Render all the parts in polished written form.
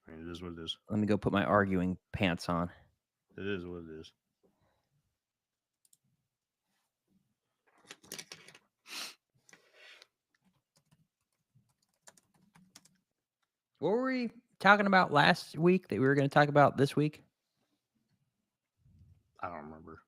I mean, it is what it is. Let me go put my arguing pants on. It is what it is. What were we talking about last week that we were going to talk about this week? I don't remember.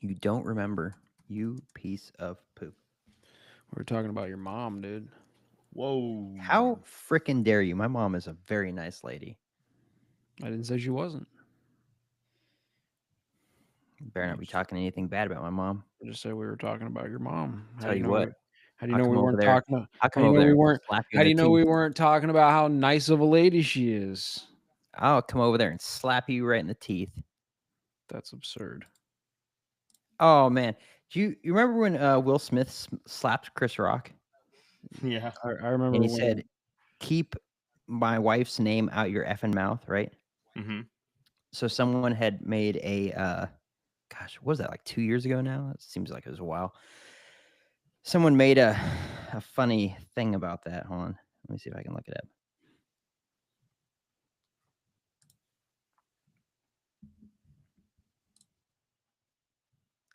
You don't remember, you piece of poop. We were talking about your mom, dude. Whoa. How frickin' dare you? My mom is a very nice lady. I didn't say she wasn't. Better not be talking anything bad about my mom. I just said we were talking about your mom. Tell you what, How do you I'll know come we over weren't there. talking? I'll How come do you over know there we and weren't? slap you How in do the you know teeth. we weren't talking about how nice of a lady she is? I'll come over there and slap you right in the teeth. That's absurd. Oh man, do you remember when Will Smith slapped Chris Rock Yeah. I remember and he when said, "Keep my wife's name out your effing mouth," right? Mm-hmm. So someone had made a gosh, what was that, like 2 years ago now? It seems like it was a while. Someone made a funny thing about that. Hold on. Let me see if I can look it up.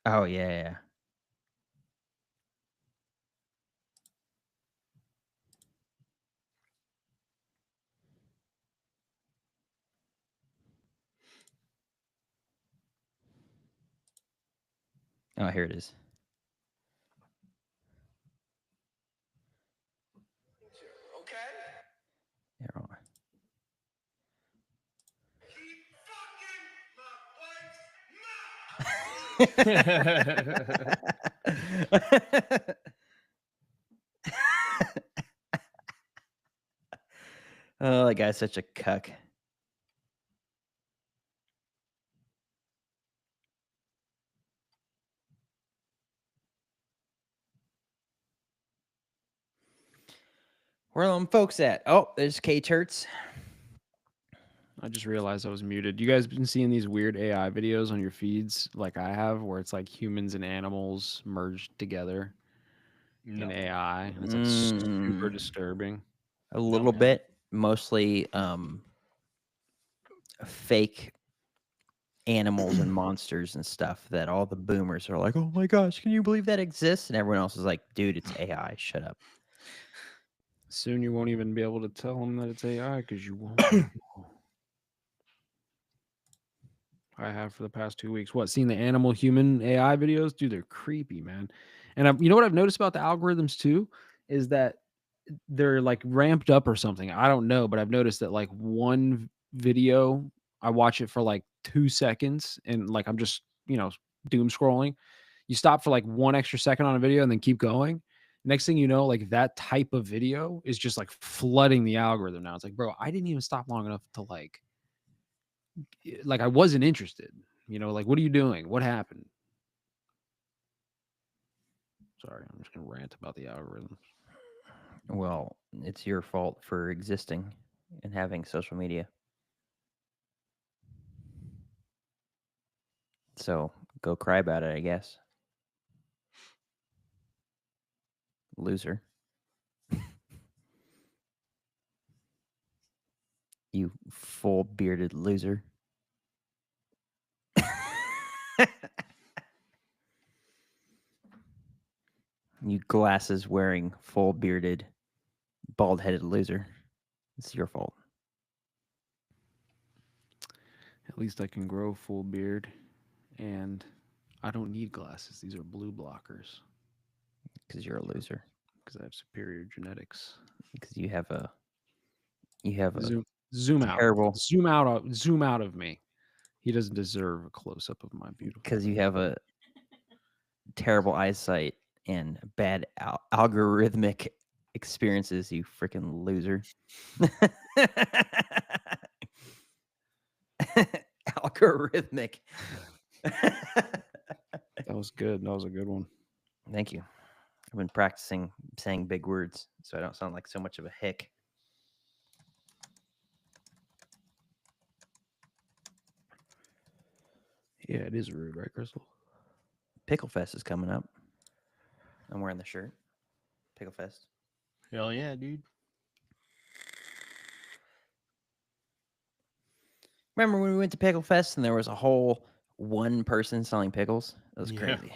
Oh yeah. Oh, here it is. Okay? Here, hold on. Keep fucking my wife's mouth. Oh, that guy's such a cuck. Where are them folks at? Oh, there's K Turts. I just realized I was muted. You guys been seeing these weird AI videos on your feeds like I have, where it's like humans and animals merged together in No. AI? And it's like super Mm, disturbing. a little No. bit, mostly fake animals and monsters and stuff that all the boomers are like, "Oh my gosh, can you believe that exists?" And everyone else is like, "Dude, it's AI. Shut up." Soon you won't even be able to tell them that it's AI because you won't know. I have for the past 2 weeks. What, seen the animal human AI videos? Dude, they're creepy, man. And you know what I've noticed about the algorithms too is that they're like ramped up or something. I don't know, but I've noticed that like one video, I watch it for like 2 seconds and like I'm just, doom scrolling. You stop for like 1 extra second on a video and then keep going. Next thing you know, like that type of video is just like flooding the algorithm now. It's like, bro, I didn't even stop long enough to like I wasn't interested. Like, what are you doing? What happened? Sorry, I'm just gonna rant about the algorithms. Well, it's your fault for existing and having social media. So go cry about it, I guess. Loser. You full bearded loser. You glasses wearing, full bearded, bald headed loser. It's your fault. At least I can grow full beard, and I don't need glasses. These are blue blockers Because you're a loser. because I have superior genetics. Because you have a Zoom out, terrible, zoom out of me. He doesn't deserve a close up of my beautiful. because you have a terrible eyesight and bad algorithmic experiences, you freaking loser. Algorithmic. That was good. That was a good one. Thank you. I've been practicing saying big words so I don't sound like so much of a hick. Yeah, it is rude, right, Crystal? Pickle Fest is coming up. I'm wearing the shirt. Pickle Fest. Hell yeah, dude. Remember when we went to Pickle Fest and there was a whole one person selling pickles? That was Yeah. crazy.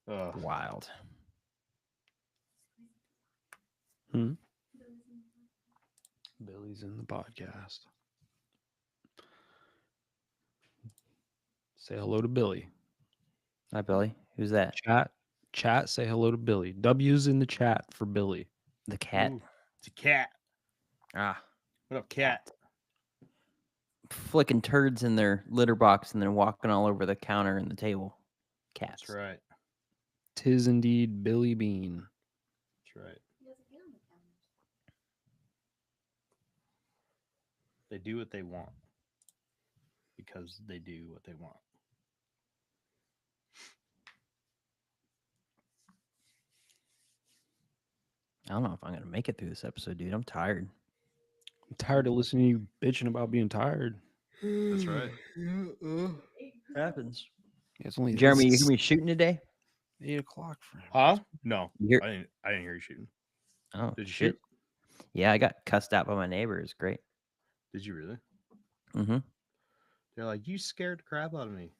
Ugh. Wild. Billy's in the podcast. Say hello to Billy. Hi, Billy. Who's that? Chat, say hello to Billy. W's in the chat for Billy. The cat. Ooh, it's a cat. Ah. What up, cat? Flicking turds in their litter box and then walking all over the counter and the table. Cats. That's right. Tis indeed Billy Bean. That's right. They do what they want because they do what they want. I don't know if I'm going to make it through this episode, dude. I'm tired. I'm tired of listening to you bitching about being tired. That's right. Happens. Yeah, it's only Jeremy, you it's going to be shooting today? 8 o'clock for him. Huh? No, You hear- I didn't hear you shooting. Oh, Did you shit. shoot? Yeah, I got cussed out by my neighbor. It's great. Did you really? Mm-hmm. They're like, you scared the crap out of me.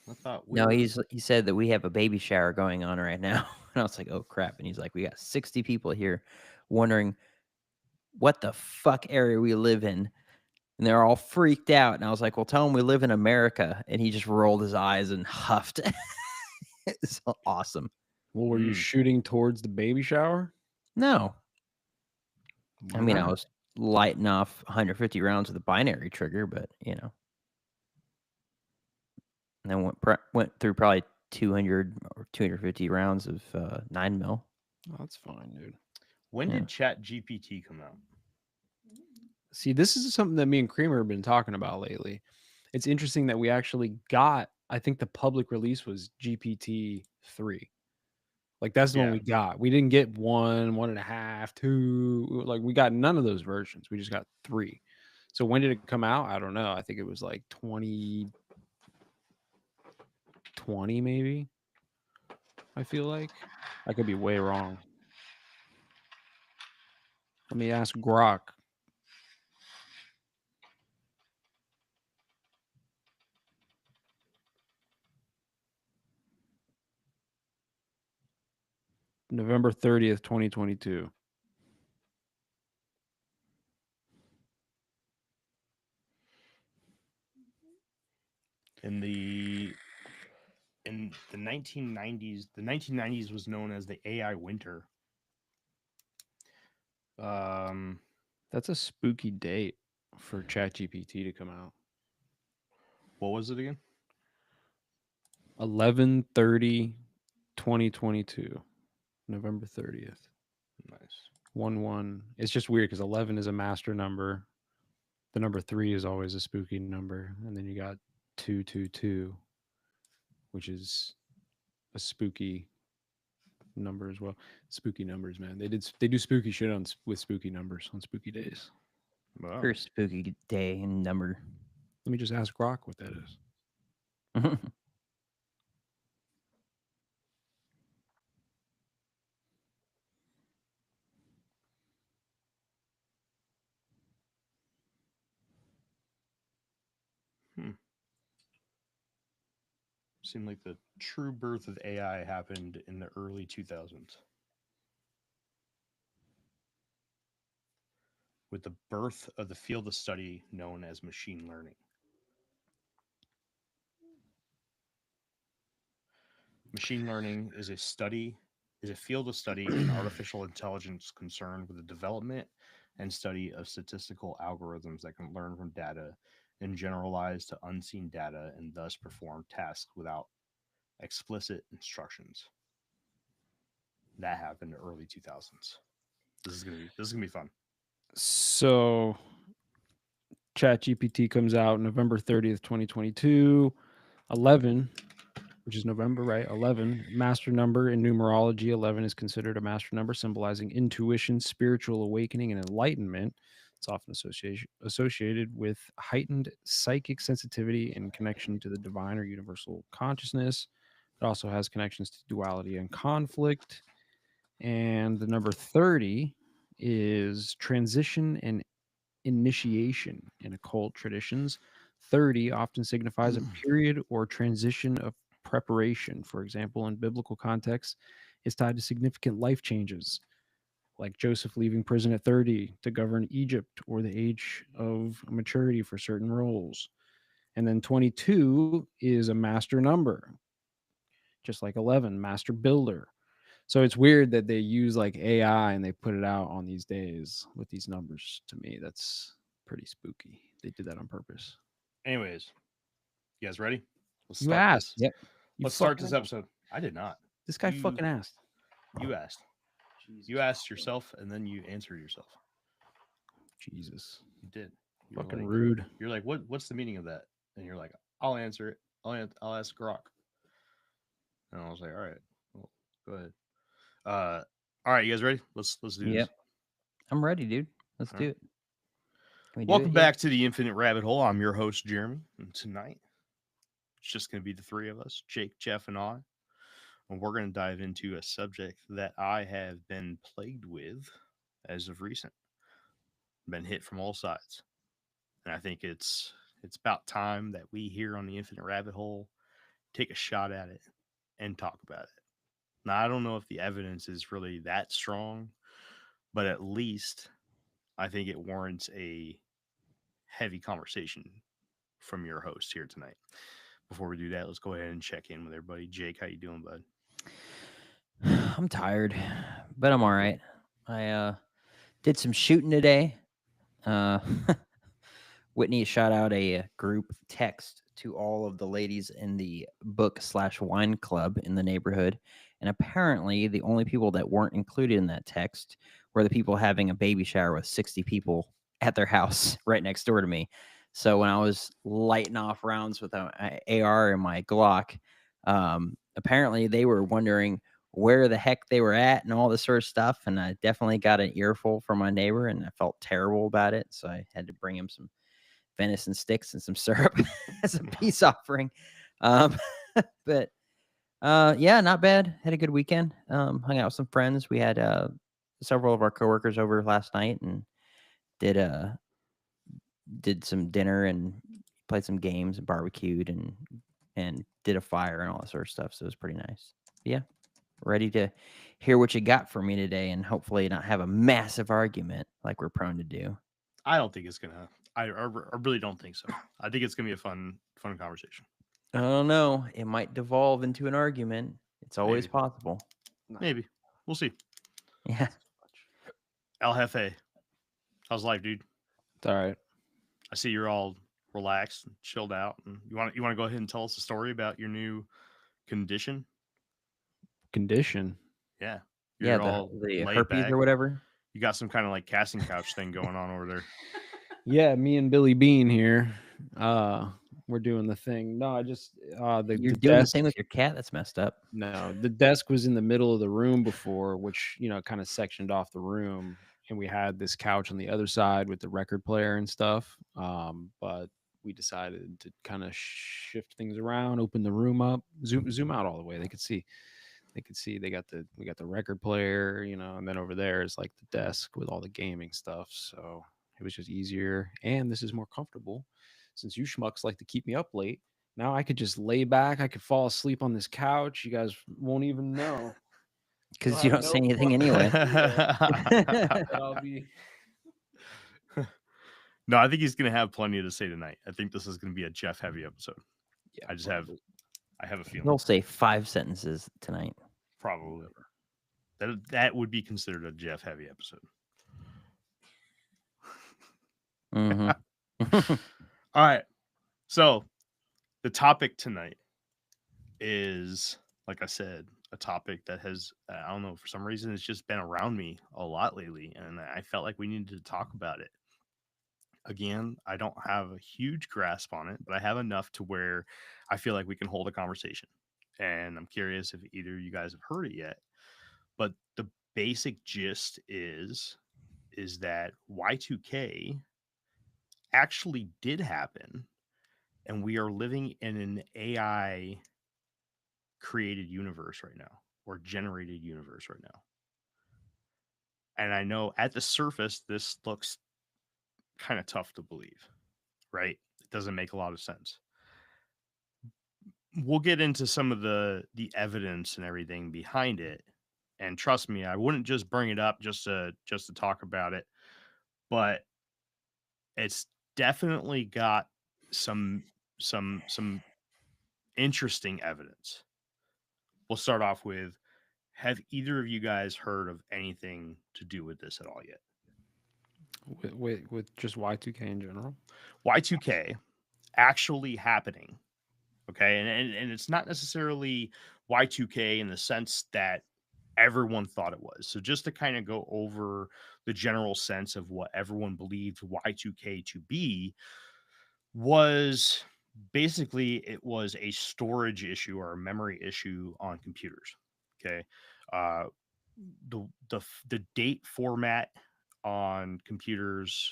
I thought we No, were- he said that we have a baby shower going on right now. And I was like, oh, crap. And he's like, we got 60 people here wondering what the fuck area we live in. And they're all freaked out. And I was like, well, tell them we live in America. And he just rolled his eyes and huffed. It's awesome. Well, were you shooting towards the baby shower? No. I mean, I Wow. was lighting off 150 rounds with a binary trigger, but, you know. And then went through probably 200 or 250 rounds of 9 mil. Oh, that's fine, dude. When Yeah. did Chat GPT come out? See, this is something that me and Creamer have been talking about lately. It's interesting that we actually got, I think the public release was GPT 3. Like that's the one Yeah. we got. We didn't get 1, 1.5, 2. Like we got none of those versions. We just got 3. So when did it come out? I don't know. I think it was like 2020 maybe. I feel like I could be way wrong. Let me ask Grok. November 30th, 2022. In the 1990s, the 1990s was known as the AI winter. That's a spooky date for ChatGPT to come out. What was it again? 11/30/2022. November 30th. Nice. 1/1. It's just weird because 11 is a master number. The number 3 is always a spooky number, and then you got 222, which is a spooky number as well. Spooky numbers, man. They do spooky shit with spooky numbers on spooky days. Wow. First spooky day and number. Let me just ask Grok what that is. Seemed like the true birth of AI happened in the early 2000s. With the birth of the field of study known as machine learning. Machine learning is a field of study in artificial intelligence concerned with the development and study of statistical algorithms that can learn from data and generalize to unseen data and thus perform tasks without explicit instructions. That happened in the early 2000s. This is gonna be fun. So ChatGPT comes out November 30th, 2022. 11, which is November, right? 11, master number in numerology. 11 is considered a master number symbolizing intuition, spiritual awakening, and enlightenment. It's often associated with heightened psychic sensitivity and connection to the divine or universal consciousness. It also has connections to duality and conflict. And the number 30 is transition and initiation in occult traditions. 30 often signifies a period or transition of preparation. For example, in biblical context, is tied to significant life changes, like Joseph leaving prison at 30 to govern Egypt, or the age of maturity for certain roles. And then 22 is a master number, just like 11, master builder. So it's weird that they use like AI and they put it out on these days with these numbers. To me, that's pretty spooky. They did that on purpose. Anyways, you guys ready? Let's You start asked. this. Yep. You Let's start fucking this asked. episode. I did not. This guy You- fucking asked. You asked. You asked yourself, and then you answered yourself. Jesus. You did. You were Fucking like- rude. You're like, what's the meaning of that? And you're like, I'll answer it. I'll ask Grok. And I was like, all right, well, go ahead. All right, you guys ready? Let's do this. Yep. I'm ready, dude. Let's All do right. it. Can we do Welcome it? back to the Infinite Rabbit Hole. I'm your host, Jeremy. And tonight, it's just going to be the three of us, Jake, Jeff, and I. And we're going to dive into a subject that I have been plagued with as of recent. Been hit from all sides. And I think it's about time that we here on the Infinite Rabbit Hole take a shot at it and talk about it. Now, I don't know if the evidence is really that strong, but at least I think it warrants a heavy conversation from your host here tonight. Before we do that, let's go ahead and check in with everybody. Jake, how you doing, bud? I'm tired, but I'm all right. I did some shooting today. Whitney shot out a group text to all of the ladies in the book/wine club in the neighborhood. And apparently, the only people that weren't included in that text were the people having a baby shower with 60 people at their house right next door to me. So when I was lighting off rounds with an AR and my Glock, apparently they were wondering where the heck they were at and all this sort of stuff. And I definitely got an earful from my neighbor, and I felt terrible about it. So I had to bring him some venison sticks and some syrup as a peace offering. But yeah, not bad. Had a good weekend. Hung out with some friends. We had several of our coworkers over last night and did some dinner and played some games and barbecued and did a fire and all that sort of stuff. So it was pretty nice. But yeah, ready to hear what you got for me today and hopefully not have a massive argument like we're prone to do. I don't think it's gonna. I really don't think so. I think it's gonna be a fun conversation. I don't know. It might devolve into an argument. It's always Maybe. possible. Maybe we'll see. Yeah. El Jefe, how's life, dude? It's all right. I see you're all relaxed, and chilled out, and you want to go ahead and tell us a story about your new condition? Condition. Yeah, Yeah, you're the all laid herpes back. or whatever. You got some kind of like casting couch thing going on over there. Yeah, me and Billy Bean here. We're doing the thing. No, I just You're the doing the desk. same with your cat. That's messed up. No, the desk was in the middle of the room before, which kind of sectioned off the room, and we had this couch on the other side with the record player and stuff. But we decided to kind of shift things around, open the room up, zoom out all the way. They could see. We got the record player, and then over there is like the desk with all the gaming stuff. So it was just easier, and this is more comfortable since you schmucks like to keep me up late. Now I could just lay back. I could fall asleep on this couch. You guys won't even know. Because you don't say anything anyway. I'll be. No, I think he's gonna have plenty to say tonight. I think this is gonna be a Jeff heavy episode. Yeah, I just have a feeling. He'll say 5 sentences tonight. Probably that would be considered a Jeff heavy episode. Mhm. All right. So the topic tonight is, like I said, a topic that has, I don't know, for some reason, it's just been around me a lot lately. And I felt like we needed to talk about it. Again, I don't have a huge grasp on it, but I have enough to where I feel like we can hold a conversation. And I'm curious if either of you guys have heard it yet. But the basic gist is is that Y2K actually did happen, and we are living in an AI created universe right now, or generated universe right now. And I know at the surface, this looks kind of tough to believe, right? It doesn't make a lot of sense. We'll get into some of the evidence and everything behind it. And trust me, I wouldn't just bring it up just to talk about it, but it's definitely got some interesting evidence. We'll start off with, have either of you guys heard of anything to do with this at all yet? With just Y2K in general. Y2K actually happening. Okay. And it's not necessarily Y2K in the sense that everyone thought it was. So just to kind of go over the general sense of what everyone believed Y2K to be, was basically it was a storage issue or a memory issue on computers. Okay. Uh, the date format on computers,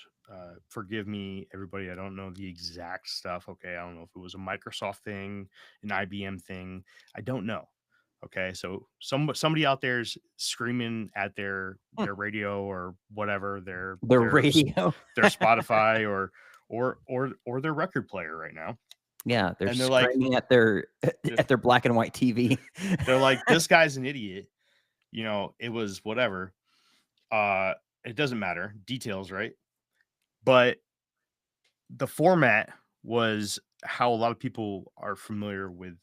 forgive me everybody, I don't know the exact stuff. Okay, I don't know if it was a Microsoft thing, an IBM thing, I don't know. Okay, so somebody out there's screaming at their radio or whatever, The their radio. their Spotify or their record player right now. Yeah, they're And they're like, screaming at their black and white TV. they're like, this guy's an idiot. You know, it was whatever. It doesn't matter. Details, right? But the format was how a lot of people are familiar with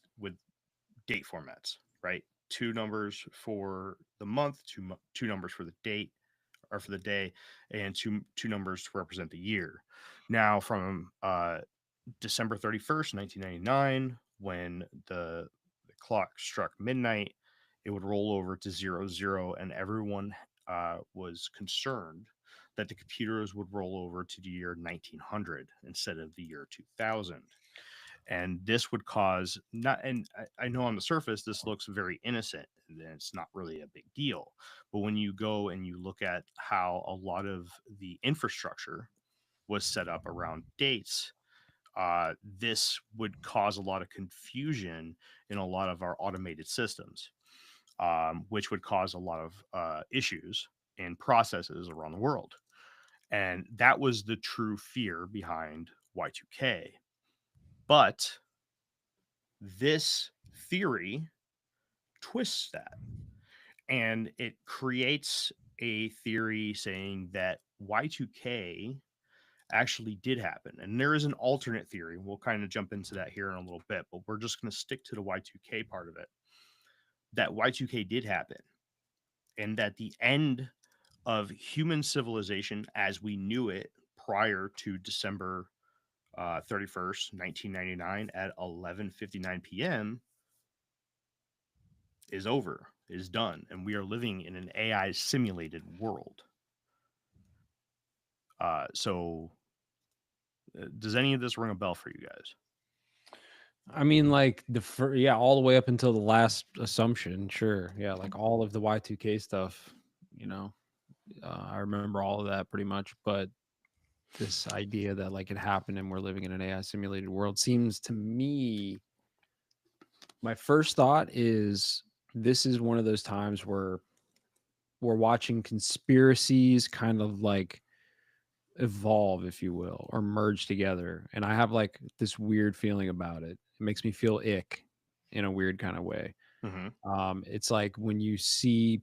date formats, right? 2 numbers for the month, 2 numbers for the date or for the day, and two numbers to represent the year. Now, from December 31st, 1999, when the clock struck midnight, it would roll over to 00, and everyone was concerned that the computers would roll over to the year 1900 instead of the year 2000. And this would cause not, and I know on the surface this looks very innocent and it's not really a big deal, but when you go and you look at how a lot of the infrastructure was set up around dates, this would cause a lot of confusion in a lot of our automated systems, which would cause a lot of issues in processes around the world. And that was the true fear behind Y2K. But this theory twists that, and it creates a theory saying that Y2K actually did happen. And there is an alternate theory. We'll kind of jump into that here in a little bit, but we're just going to stick to the Y2K part of it. That Y2K did happen, and that the end of human civilization as we knew it prior to December 31st, 1999 at 11:59 p.m. is over, is done, and we are living in an AI simulated world. So does any of this ring a bell for you guys? I mean, like all the way up until the last assumption, sure, yeah, like all of the Y2K stuff, you know, I remember all of that pretty much. But this idea that like it happened and we're living in an AI simulated world seems to me, my first thought is this is one of those times where we're watching conspiracies kind of like evolve, if you will, or merge together. And I have like this weird feeling about it. It makes me feel ick in a weird kind of way. It's like when you see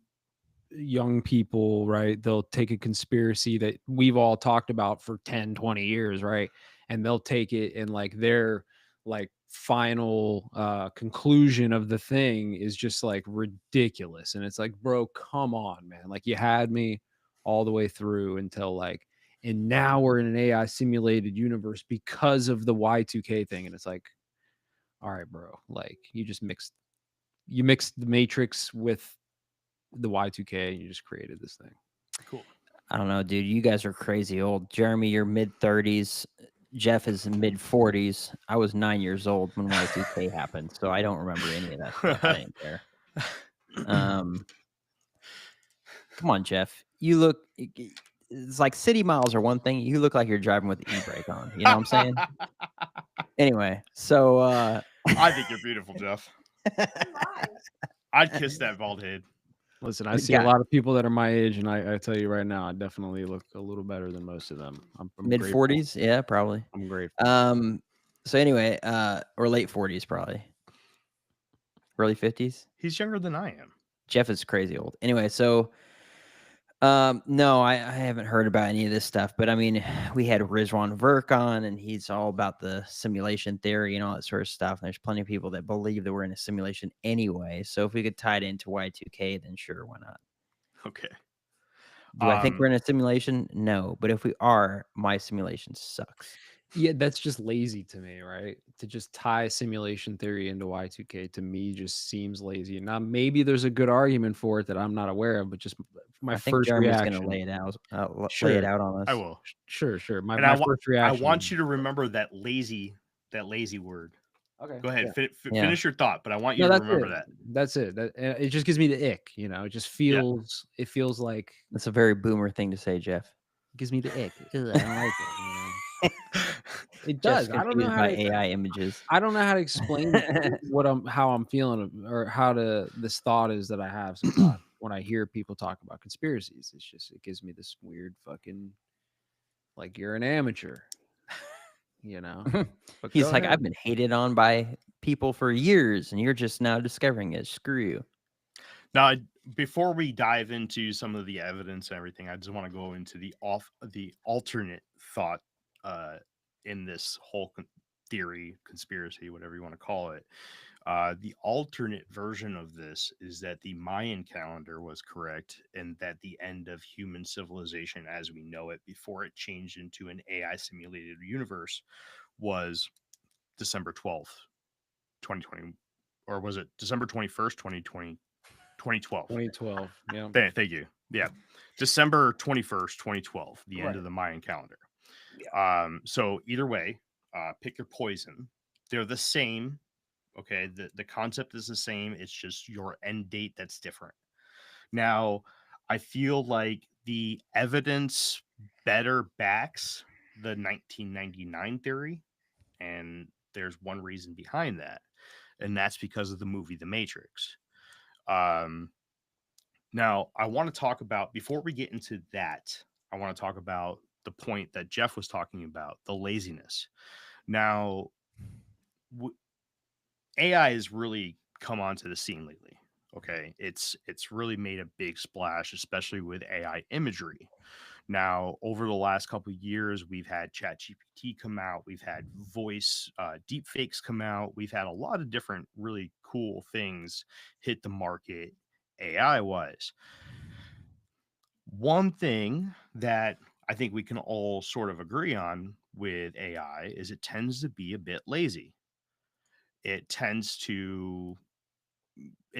young people, right, they'll take a conspiracy that we've all talked about for 10, 20 years, right? And they'll take it and like their like final conclusion of the thing is just like ridiculous. And it's like, bro, come on, man. Like you had me all the way through until like, and now we're in an AI simulated universe because of the Y2K thing. And it's like, all right, bro, like you mixed the Matrix with the Y2K and you just created this thing. Cool. I don't know, dude. You guys are crazy old. Jeremy, you're mid 30s. Jeff is mid 40s. I was 9 years old when Y2K happened, so I don't remember any of that stuff. I didn't care. Come on, Jeff. You look. it's like city miles are one thing. You look like you're driving with the e-brake on. You know what I'm saying? Anyway, so I think you're beautiful, Jeff. I'd kiss that bald head. Listen, I The see a guy- lot of people that are my age, and I tell you right now, I definitely look a little better than most of them. I'm mid grateful. 40s, yeah, probably. I'm grateful. So anyway, or late 40s probably. Early 50s. He's younger than I am. Jeff is crazy old. Anyway, so no, I haven't heard about any of this stuff, but I mean, we had Rizwan Virk on, and he's all about the simulation theory and all that sort of stuff. And there's plenty of people that believe that we're in a simulation anyway. So if we could tie it into Y2K, then sure, why not? Okay. Do I think we're in a simulation? No, but if we are, my simulation sucks. Yeah, that's just lazy to me, right? To just tie simulation theory into Y2K to me just seems lazy. Now, maybe there's a good argument for it that I'm not aware of, but just my I think first Jeremy's reaction. going to lay it out, lay Sure. it out on us. I will. Sure. My, And my I first reaction. want you to remember that lazy word. Okay. Go ahead. Yeah. Finish your thought, but I want you No, to that's remember it. that. That's it. It just gives me the ick. It just feels. It feels like That's a very boomer thing to say, Jeff. it gives me the ick. Ugh, I don't like it. It Jeff's does. I don't know confused how by to. AI images. I don't know how to explain how I'm feeling or how this thought is that I have sometimes when I hear people talk about conspiracies. It's just it gives me this weird fucking like you're an amateur, But He's go like, ahead. I've been hated on by people for years, and you're just now discovering it. Screw you. Now, before we dive into some of the evidence and everything, I just want to go into the alternate thought in this whole theory, conspiracy, whatever you want to call it. The alternate version of this is that the Mayan calendar was correct and that the end of human civilization as we know it before it changed into an AI simulated universe was December 12th, 2020. Or was it December 21st, 2020? 2012. 2012. Yeah. Thank you. Yeah. December 21st, 2012, the end of the Mayan calendar. So either way, pick your poison. They're the same. Okay. The concept is the same. It's just your end date that's different. Now, I feel like the evidence better backs the 1999 theory. And there's one reason behind that. And that's because of the movie The Matrix. Now, I want to talk about, before we get into that, I want to talk about the point that Jeff was talking about, the laziness. Now, AI has really come onto the scene lately. Okay, it's really made a big splash, especially with AI imagery. Now, over the last couple of years, we've had ChatGPT come out, we've had voice deepfakes come out, we've had a lot of different really cool things hit the market AI wise. One thing that I think we can all sort of agree on with AI is it tends to be a bit lazy. It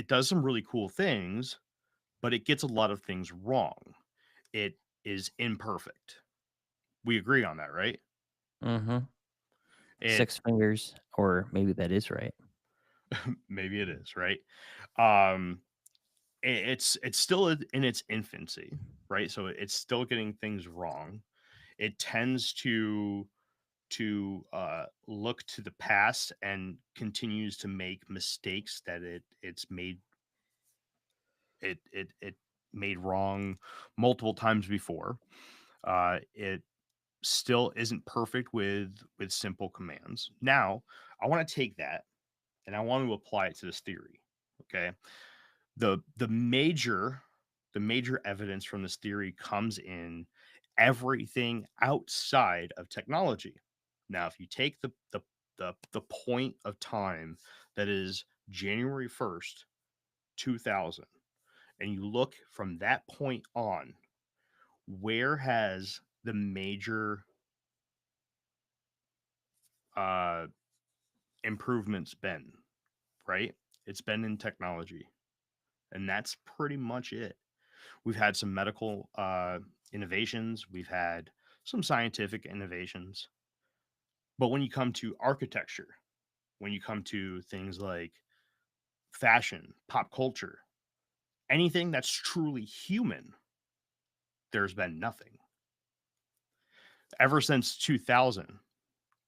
does some really cool things, but it gets a lot of things wrong. It is imperfect. We agree on that, right? Mm-hmm. It, 6 fingers, or maybe that is right. maybe it is, right? It's still in its infancy, right? So it's still getting things wrong. It tends to look to the past and continues to make mistakes that it made wrong multiple times before. It still isn't perfect with simple commands. Now, I want to take that and I want to apply it to this theory. Okay. The major evidence from this theory comes in everything outside of technology. Now, if you take the point of time that is January 1st, 2000, and you look from that point on, where has the major improvements been, right? It's been in technology. And that's pretty much it. We've had some medical innovations. We've had some scientific innovations. But when you come to architecture, when you come to things like fashion, pop culture, anything that's truly human, there's been nothing. Ever since 2000,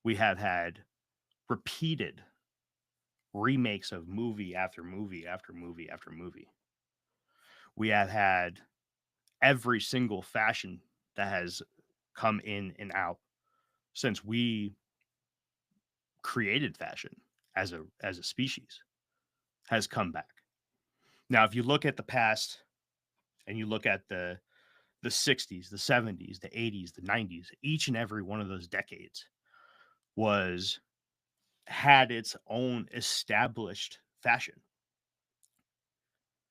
we have had repeated remakes of movie after movie after movie after movie. We have had every single fashion that has come in and out since we created fashion as a species has come back. Now, if you look at the past and you look at the 60s, the 70s, the 80s, the 90s, each and every one of those decades had its own established fashion.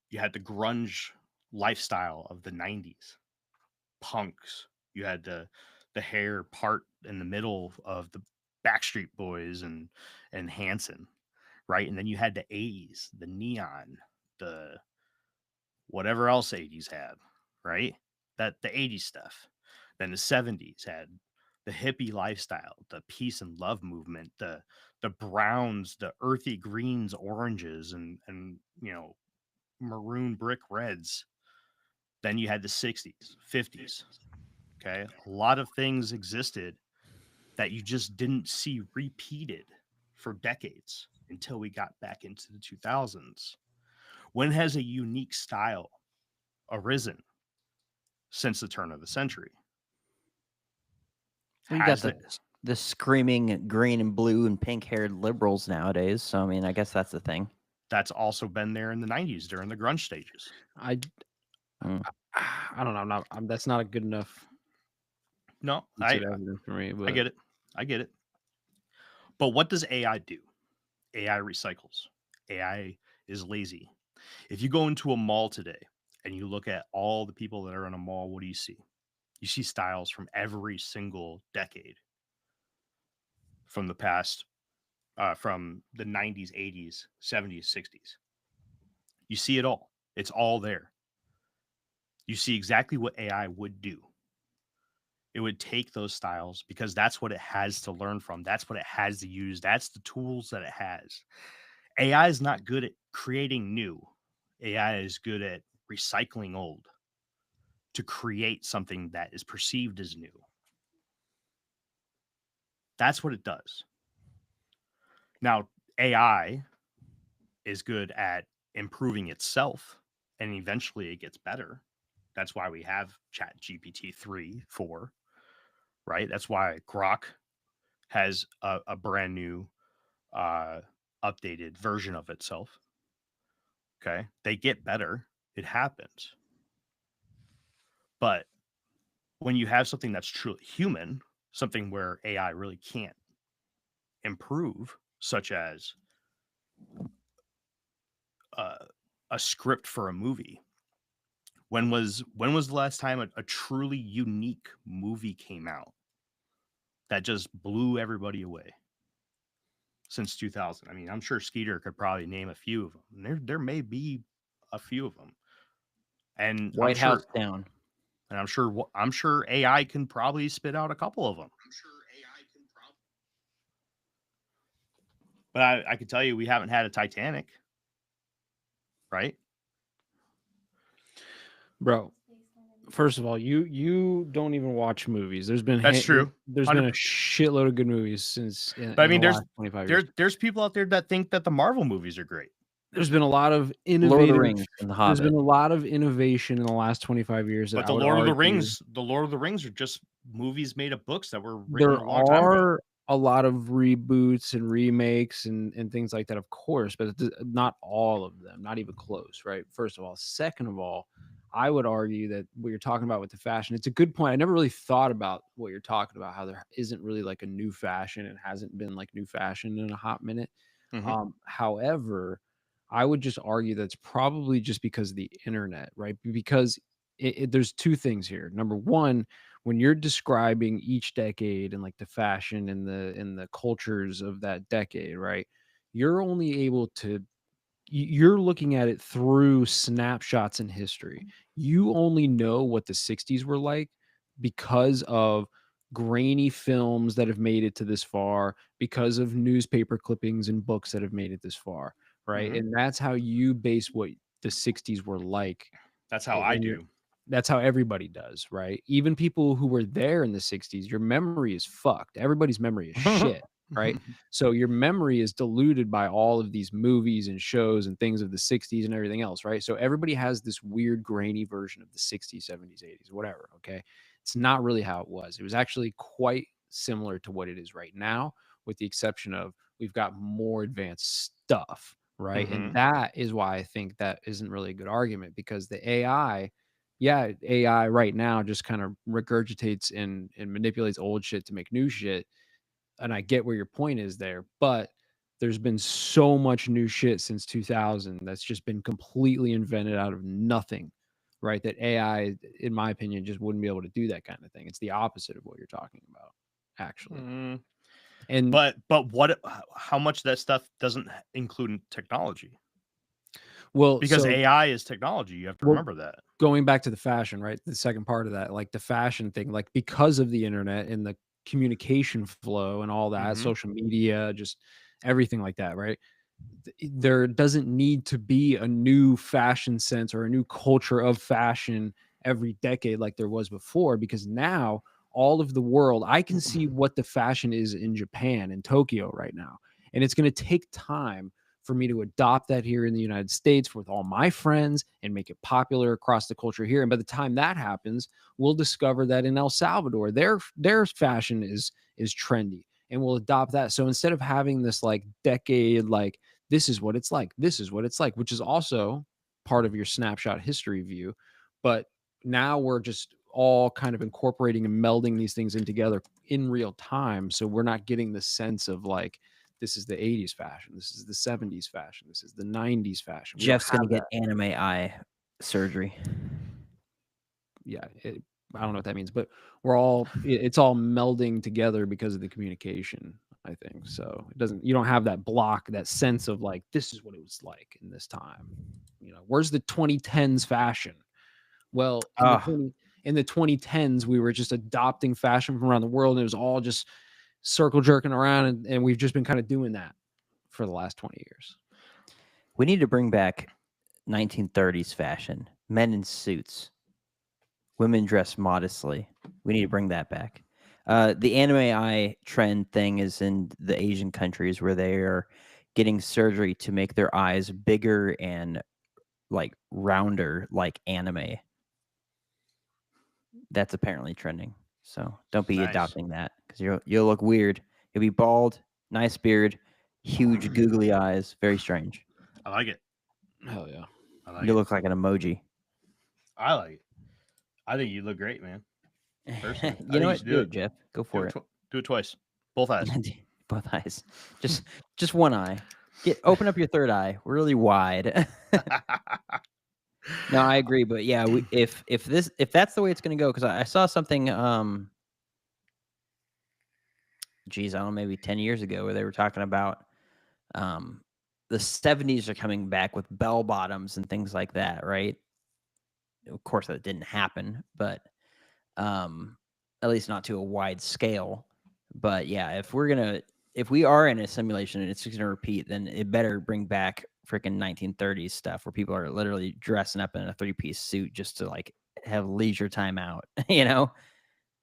You had the grunge lifestyle of the 90s, punks. You had the hair part in the middle of the Backstreet Boys and Hanson, right? And then you had the 80s, the neon, the whatever else 80s had, right? That the 80s stuff. Then the 70s had the hippie lifestyle, the peace and love movement, the browns, the earthy greens, oranges, and maroon brick reds. Then you had the 60s, 50s. Okay. A lot of things existed that you just didn't see repeated for decades until we got back into the 2000s. When has a unique style arisen since the turn of the century? Well, you got Has it? the screaming green and blue and pink haired liberals nowadays. So I mean, I guess that's the thing. That's also been there in the 90s during the grunge stages. I don't know. That's not a good enough No, piece of evidence for me. I But get it. I get it. But what does AI do? AI recycles. AI is lazy. If you go into a mall today and you look at all the people that are in a mall, what do you see? You see styles from every single decade from the past, from the 90s, 80s, 70s, 60s. You see it all. It's all there. You see exactly what AI would do. It would take those styles because that's what it has to learn from. That's what it has to use. That's the tools that it has. AI is not good at creating new. AI is good at recycling old to create something that is perceived as new. That's what it does. Now, AI is good at improving itself and eventually it gets better. That's why we have Chat GPT 3, 4, right? That's why Grok has a brand new updated version of itself. Okay. They get better. It happens. But when you have something that's truly human, something where AI really can't improve, such as a script for a movie. When was the last time a truly unique movie came out that just blew everybody away? Since 2000. I mean, I'm sure Skeeter could probably name a few of them. There may be a few of them. And White House Down. And I'm sure AI can probably spit out a couple of them. But I can tell you we haven't had a Titanic, right? bro, first of all, you don't even watch movies. That's true. There's been a 100%. shitload of good movies since. But I mean, the last 25 years. there's people out there that think that the Marvel movies are great. There's been a lot of Lord of the innovative. Rings and The There's Hobbit. been a lot of innovation in the last 25 years. But the Lord of the Rings are just movies made of books that were written There a long time ago. are a lot of reboots and remakes and things like that, of course, but not all of them, not even close, right? First of all. Second of all, I would argue that what you're talking about with the fashion, it's a good point. I never really thought about what you're talking about, how there isn't really like a new fashion. It hasn't been like new fashion in a hot minute. Mhm. However, I would just argue that's probably just because of the internet, right? Because there's two things here. Number one, when you're describing each decade and like the fashion and the cultures of that decade, right? You're only able to you're looking at it through snapshots in history. You only know what the 60s were like because of grainy films that have made it to this far, because of newspaper clippings and books that have made it this far, right? Mhm. And that's how you base what the 60s were like. That's how I when you're- do. that's how everybody does, right? Even people who were there in the 60s, your memory is fucked. Everybody's memory is shit, right? So your memory is diluted by all of these movies and shows and things of the 60s and everything else, right? So everybody has this weird grainy version of the 60s, 70s, 80s, whatever, okay? It's not really how it was. It was actually quite similar to what it is right now, with the exception of we've got more advanced stuff, right? And that is why I think that isn't really a good argument, because the AI, yeah, AI right now just kind of regurgitates and manipulates old shit to make new shit. And I get where your point is there, but there's been so much new shit since 2000 that's just been completely invented out of nothing, right? That AI, in my opinion, just wouldn't be able to do that kind of thing. It's the opposite of what you're talking about, actually. And But how much of that stuff doesn't include technology? well, Because so AI is technology. You have to Well, remember that. going back to the fashion, right? The second part of that, like the fashion thing, like because of the internet and the communication flow and all that, social media, just everything like that, right? There doesn't need to be a new fashion sense or a new culture of fashion every decade like there was before, because now all of the world, I can see what the fashion is in Japan, in Tokyo right now. And it's going to take time for me to adopt that here in the United States with all my friends and make it popular across the culture here. And by the time that happens, we'll discover that in El Salvador, their fashion is trendy, and we'll adopt that. So instead of having this like decade, like this is what it's like, this is what it's like, which is also part of your snapshot history view. But now we're just all kind of incorporating and melding these things in together in real time. So we're not getting the sense of like, this is the 80s fashion, this is the 70s fashion, this is the 90s fashion. We don't Jeff's gonna have get that. anime eye surgery. Yeah, I don't know what that means, but we're all it's all melding together because of the communication, I think. So it doesn't, you don't have that block, that sense of like, this is what it was like in this time. You know, where's the 2010s fashion? Well, Ah, in the 2010s, we were just adopting fashion from around the world, and it was all just circle jerking around, and we've just been kind of doing that for the last 20 years. we need to bring back 1930s fashion. Men in suits, women dress modestly. We need to bring that back. The anime eye trend thing is in the Asian countries where they are getting surgery to make their eyes bigger and like rounder, like anime. That's apparently trending. So don't be Nice. adopting that, because you'll look weird. You'll be bald, nice beard, huge googly eyes, very strange. I like it. Hell yeah. I like You it. look like an emoji. I like it. I think you look great, man. Personally, I You know think what? should Do it, Jeff. Go for it. Do it twice. Both eyes. Both eyes. Just one eye. Open up your third eye really wide. No, I agree, but yeah, if that's the way it's gonna go, because I saw something geez, I don't know, maybe 10 years ago, where they were talking about the 70s are coming back with bell bottoms and things like that, right? Of course that didn't happen, but at least not to a wide scale. But yeah, if we are in a simulation and it's just gonna repeat, then it better bring back freaking 1930s stuff where people are literally dressing up in a 3-piece suit just to like have leisure time out. You know,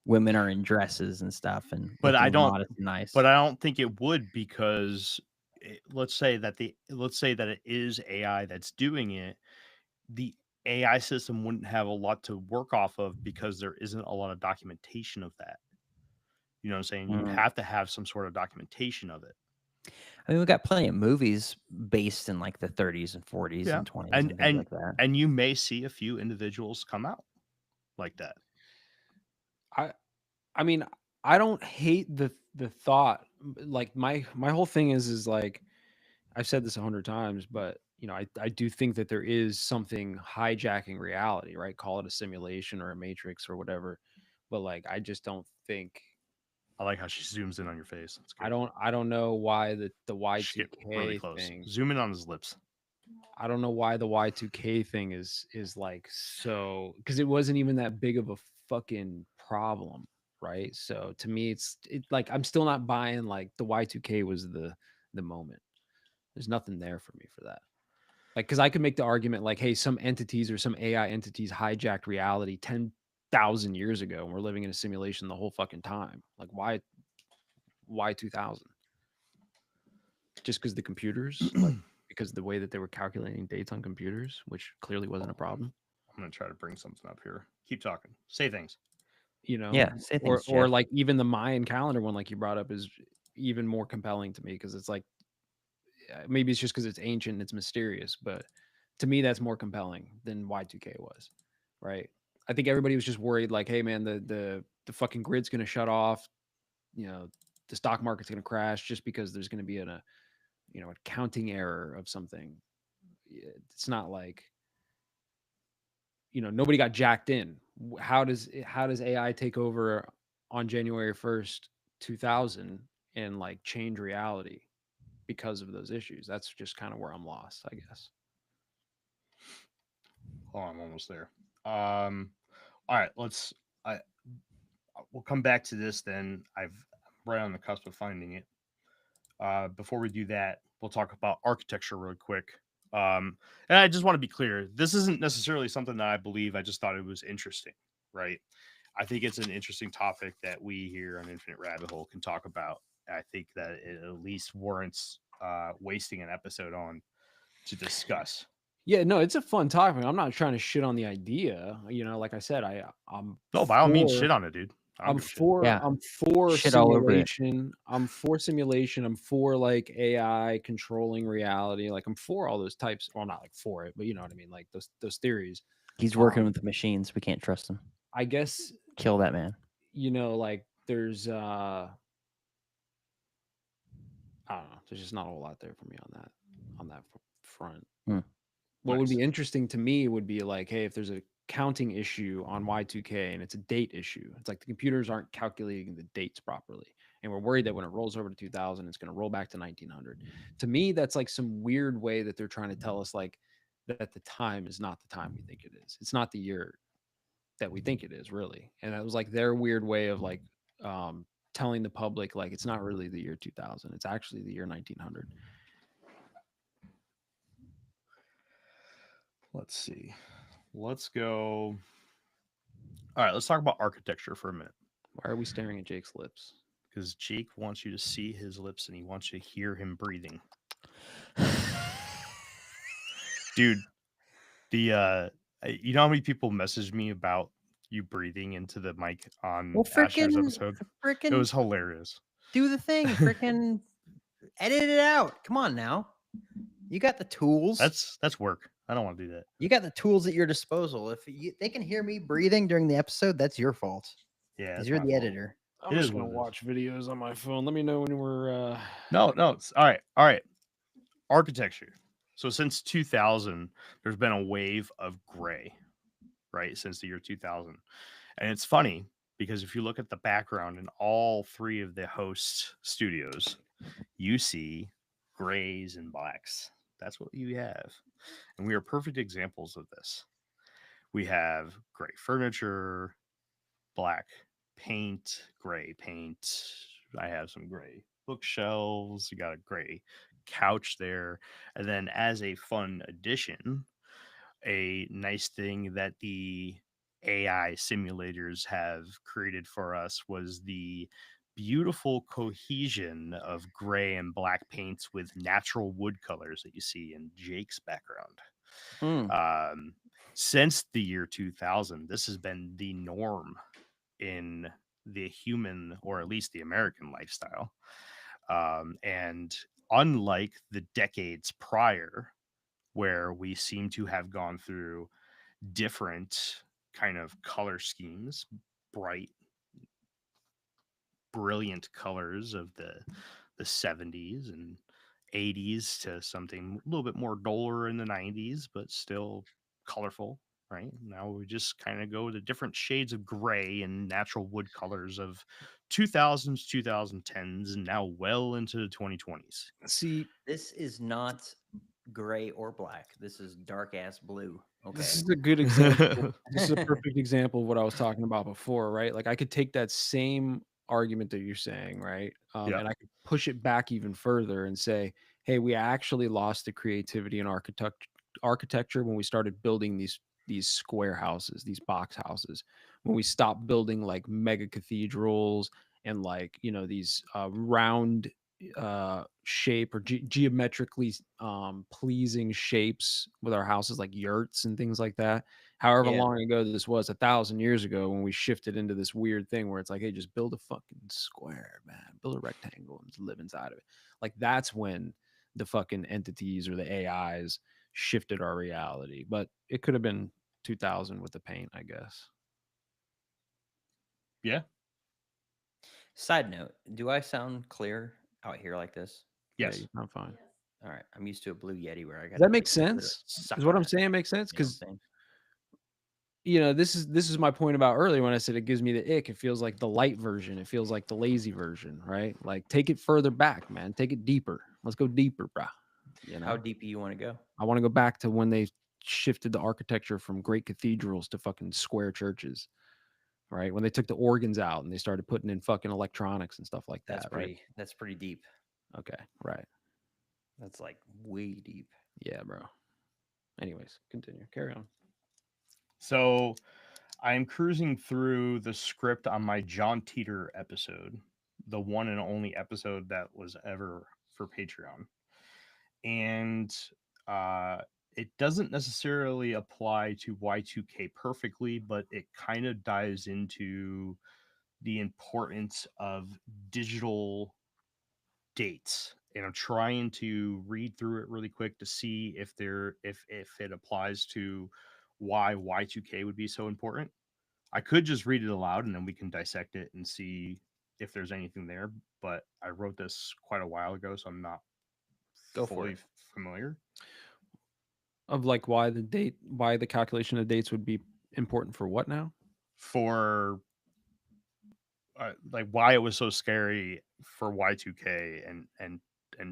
women are in dresses and stuff and But I looking don't. modest and nice. But I don't think it would, because let's say that it is AI that's doing it. The AI system wouldn't have a lot to work off of, because there isn't a lot of documentation of that. You know what I'm saying? You'd Mm. have to have some sort of documentation of it. I mean, we got plenty of movies based in like the 30s and 40s Yeah. and 20s and things like that. And you may see a few individuals come out like that. I mean, I don't hate the thought. Like my whole thing is like, I've said this 100 times, but you know, I do think that there is something hijacking reality, right? Call it a simulation or a matrix or whatever. But like, I just don't think, I like how she zooms in on your face. It's good. I don't know why the Just get really Y2K close. thing. Zoom in on his lips. I don't know why the Y2K thing is like, so, because it wasn't even that big of a fucking problem, right? So to me, it's like I'm still not buying like the Y2K was the moment. There's nothing there for me for that. Like, because I could make the argument like, hey, some entities or some AI entities hijacked reality 10,000 years ago, and we're living in a simulation the whole fucking time. Like, why 2000? Just because the computers, like, because the way that they were calculating dates on computers, which clearly wasn't a problem, I'm gonna try to bring something up here. Keep talking. Say things. you know? Yeah, say things, Or Jeff. like even the Mayan calendar one, like you brought up, is even more compelling to me because it's like maybe it's just because it's ancient and it's mysterious, but to me that's more compelling than Y2K was, right? I think everybody was just worried, like, hey man, the fucking grid's gonna shut off, you know, the stock market's gonna crash just because there's gonna be a counting error of something. It's not like, nobody got jacked in. How does AI take over on January 1st, 2000 and like change reality because of those issues? That's just kind of where I'm lost, I guess. Oh, I'm almost there. All right, we'll come back to this then. I'm right on the cusp of finding it. Before we do that, we'll talk about architecture real quick. And I just want to be clear, this isn't necessarily something that I believe. I just thought it was interesting, right? I think it's an interesting topic that we here on Infinite Rabbit Hole can talk about. I think that it at least warrants wasting an episode on to discuss. Yeah, no, it's a fun topic. I'm not trying to shit on the idea. Like I said, I'm No, by all means, for- shit on it, dude. I don't I'm give a shit. for Yeah. I'm for Shit all over it. simulation. I'm for simulation. I'm for like AI controlling reality. Like I'm for all those types. Well, not like for it, but you know what I mean. Like those theories. He's working Um, with the machines. We can't trust him. I guess Kill that man. like there's I don't know. There's just not a whole lot there for me on that front. Hmm. What would Nice. be interesting to me would be like, hey, if there's a counting issue on Y2K and it's a date issue, it's like the computers aren't calculating the dates properly. And we're worried that when it rolls over to 2000, it's going to roll back to 1900. To me, that's like some weird way that they're trying to tell us like that the time is not the time we think it is. It's not the year that we think it is, really. And that was like their weird way of like telling the public like it's not really the year 2000. It's actually the year 1900. Let's see. Let's go. All right, let's talk about architecture for a minute. Why are we staring at Jake's lips? Because Jake wants you to see his lips and he wants you to hear him breathing. Dude, you know how many people messaged me about you breathing into the mic on Well, Asher's episode? It freaking was hilarious. do the thing. Freaking edit it out. Come on now. You got the tools. That's work. I don't want to do that. You got the tools at your disposal. If they can hear me breathing during the episode, that's your fault. Yeah, Because it's you're my the fault. editor. I'm It just is gonna what it is. watch videos on my phone. Let me know when we're No, it's all right. Architecture. So since 2000, there's been a wave of gray, right? Since the year 2000. And it's funny because if you look at the background in all three of the host studios, you see grays and blacks. That's what you have. And we are perfect examples of this. We have gray furniture, black paint, gray paint. I have some gray bookshelves. You got a gray couch there. And then, as a fun addition, a nice thing that the AI simulators have created for us was the beautiful cohesion of gray and black paints with natural wood colors that you see in Jake's background. Since the year 2000, this has been the norm in the human, or at least the American lifestyle. And unlike the decades prior, where we seem to have gone through different kind of color schemes, bright, brilliant colors of the 70s and 80s to something a little bit more duller in the 90s, but still colorful. Right now, we just kind of go to different shades of gray and natural wood colors of 2000s, 2010s, and now well into the 2020s. see. This is not gray or black. This is dark ass blue. Okay. This is a good example. This is a perfect example of what I was talking about before, right? Like I could take that same argument that you're saying, right? Yeah. And I could push it back even further and say, hey, we actually lost the creativity in architecture when we started building these square houses, these box houses, when we stopped building like mega cathedrals and like, you know, these round shape or geometrically pleasing shapes with our houses, like yurts and things like that. However Yeah. long ago this was, 1,000 years ago, when we shifted into this weird thing where it's like, hey, just build a fucking square, man, build a rectangle and just live inside of it. Like that's when the fucking entities or the AIs shifted our reality. But it could have been 2000 with the paint, I guess. Yeah. Side note, do I sound clear out here like this? Yes. Yeah, you sound fine. All right. I'm used to a Blue Yeti where I got Does that make sense? suck Is what on I'm it. saying make sense? You know what I'm Because saying? you know, this is my point about earlier when I said it gives me the ick. It feels like the light version. It feels like the lazy version, right? Like take it further back, man. Take it deeper. Let's go deeper, bruh. You How know, deep do you want to go? I want to go back to when they shifted the architecture from great cathedrals to fucking square churches, right? When they took the organs out and they started putting in fucking electronics and stuff like That's that, right? pretty. That's pretty deep. Okay, right. That's like way deep. Yeah, bro. Anyways, continue. Carry on. So I'm cruising through the script on my John Teeter episode, the one and only episode that was ever for Patreon. And it doesn't necessarily apply to Y2K perfectly, but it kind of dives into the importance of digital dates. And I'm trying to read through it really quick to see if it applies to why Y2K would be so important. I could just read it aloud and then we can dissect it and see if there's anything there. But I wrote this quite a while ago, so I'm not Go for fully it. familiar. Of like why the calculation of dates would be important for what now? For like why it was so scary for Y2K and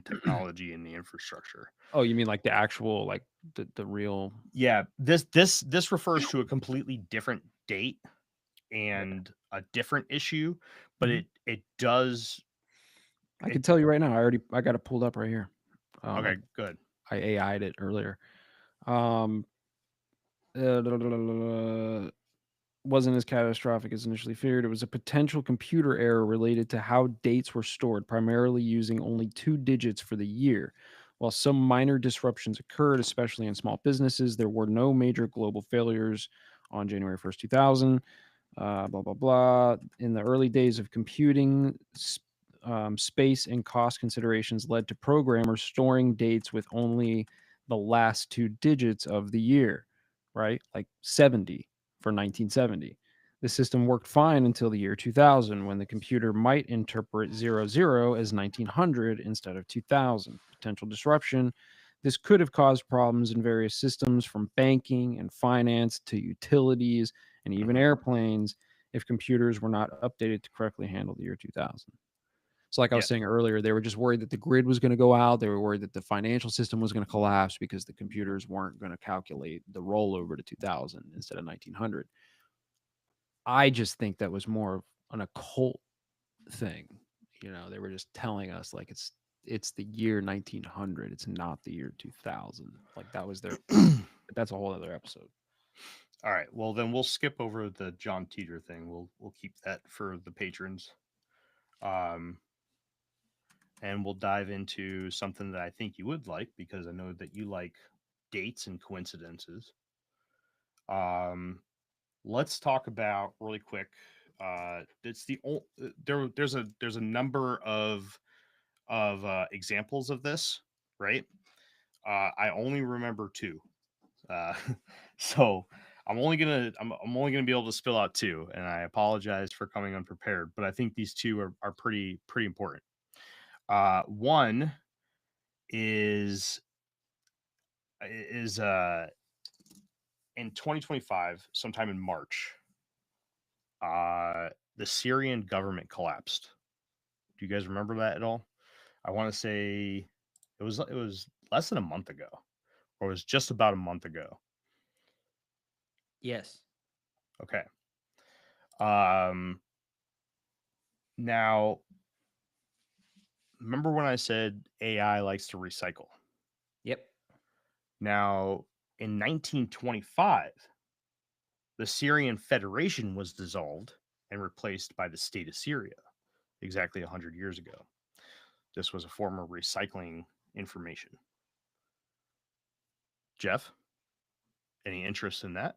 technology and the infrastructure. Oh, you mean like the actual, like the real? Yeah, this refers to a completely different date and a different issue, but Mhm. it does. I It, can tell you right now. I got it pulled up right here. okay, good. I AI'd it earlier. Wasn't as catastrophic as initially feared. It was a potential computer error related to how dates were stored, primarily using only 2 digits for the year. While some minor disruptions occurred, especially in small businesses, there were no major global failures on January 1st, 2000. Blah, blah, blah. In the early days of computing, space and cost considerations led to programmers storing dates with only the last 2 digits of the year, right? Like 70 for 1970. The system worked fine until the year 2000, when the computer might interpret 00 as 1900 instead of 2000. Potential disruption. This could have caused problems in various systems, from banking and finance to utilities and even airplanes, if computers were not updated to correctly handle the year 2000. So, like I was Yeah, saying earlier, they were just worried that the grid was going to go out. They were worried that the financial system was going to collapse because the computers weren't going to calculate the rollover to 2000 instead of 1900. I just think that was more of an occult thing. You know, they were just telling us like it's the year 1900. It's not the year 2000. Like that was their. That's a whole other episode. all right. Well, then we'll skip over the John Teeter thing. We'll keep that for the patrons. Um, and we'll dive into something that I think you would like because I know that you like dates and coincidences. Um, let's talk about really quick. It's the there's a number of examples of this, right? I only remember two, uh, so I'm only gonna be able to spill out two, and I apologize for coming unprepared, but I think these two are pretty important. One is is in 2025, sometime in March, the Syrian government collapsed. Do you guys remember that at all? I want to say it was less than a month ago, or it was just about a month ago. Yes. Okay. Um, now, remember when I said AI likes to recycle? Yep. Now, in 1925, the Syrian Federation was dissolved and replaced by the state of Syria, exactly 100 years ago. This was a form of recycling information. Jeff, any interest in that?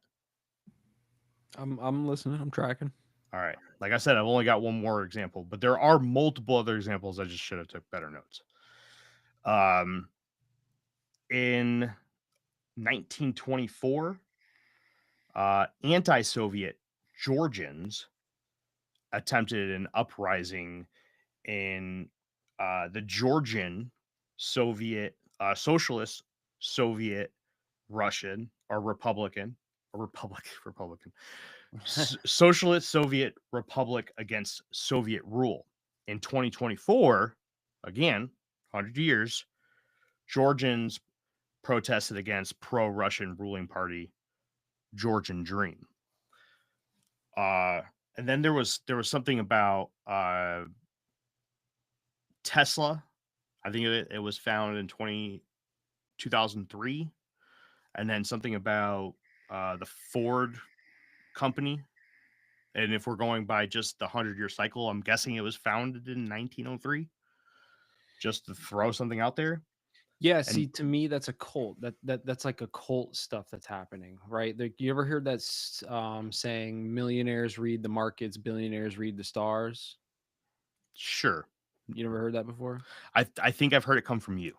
I'm listening. I'm tracking. All right. Like I said, I've only got one more example, but there are multiple other examples. I just should have took better notes. In 1924, anti-Soviet Georgians attempted an uprising in the Georgian Soviet Socialist Soviet Russian or Republican or Republican Socialist Soviet Republic against Soviet rule. In 2024, again, 100 years, Georgians protested against pro-Russian ruling party Georgian Dream. And then there was something about Tesla. I think it was founded in 2003. And then something about the Ford company. And if we're going by just the 100-year cycle, I'm guessing it was founded in 1903. Just to throw something out there. Yeah, see, to me, that's a cult. That's like a cult stuff that's happening, right? Like, you ever heard that saying, "Millionaires read the markets, billionaires read the stars"? Sure. You never heard that before? I think I've heard it come from you.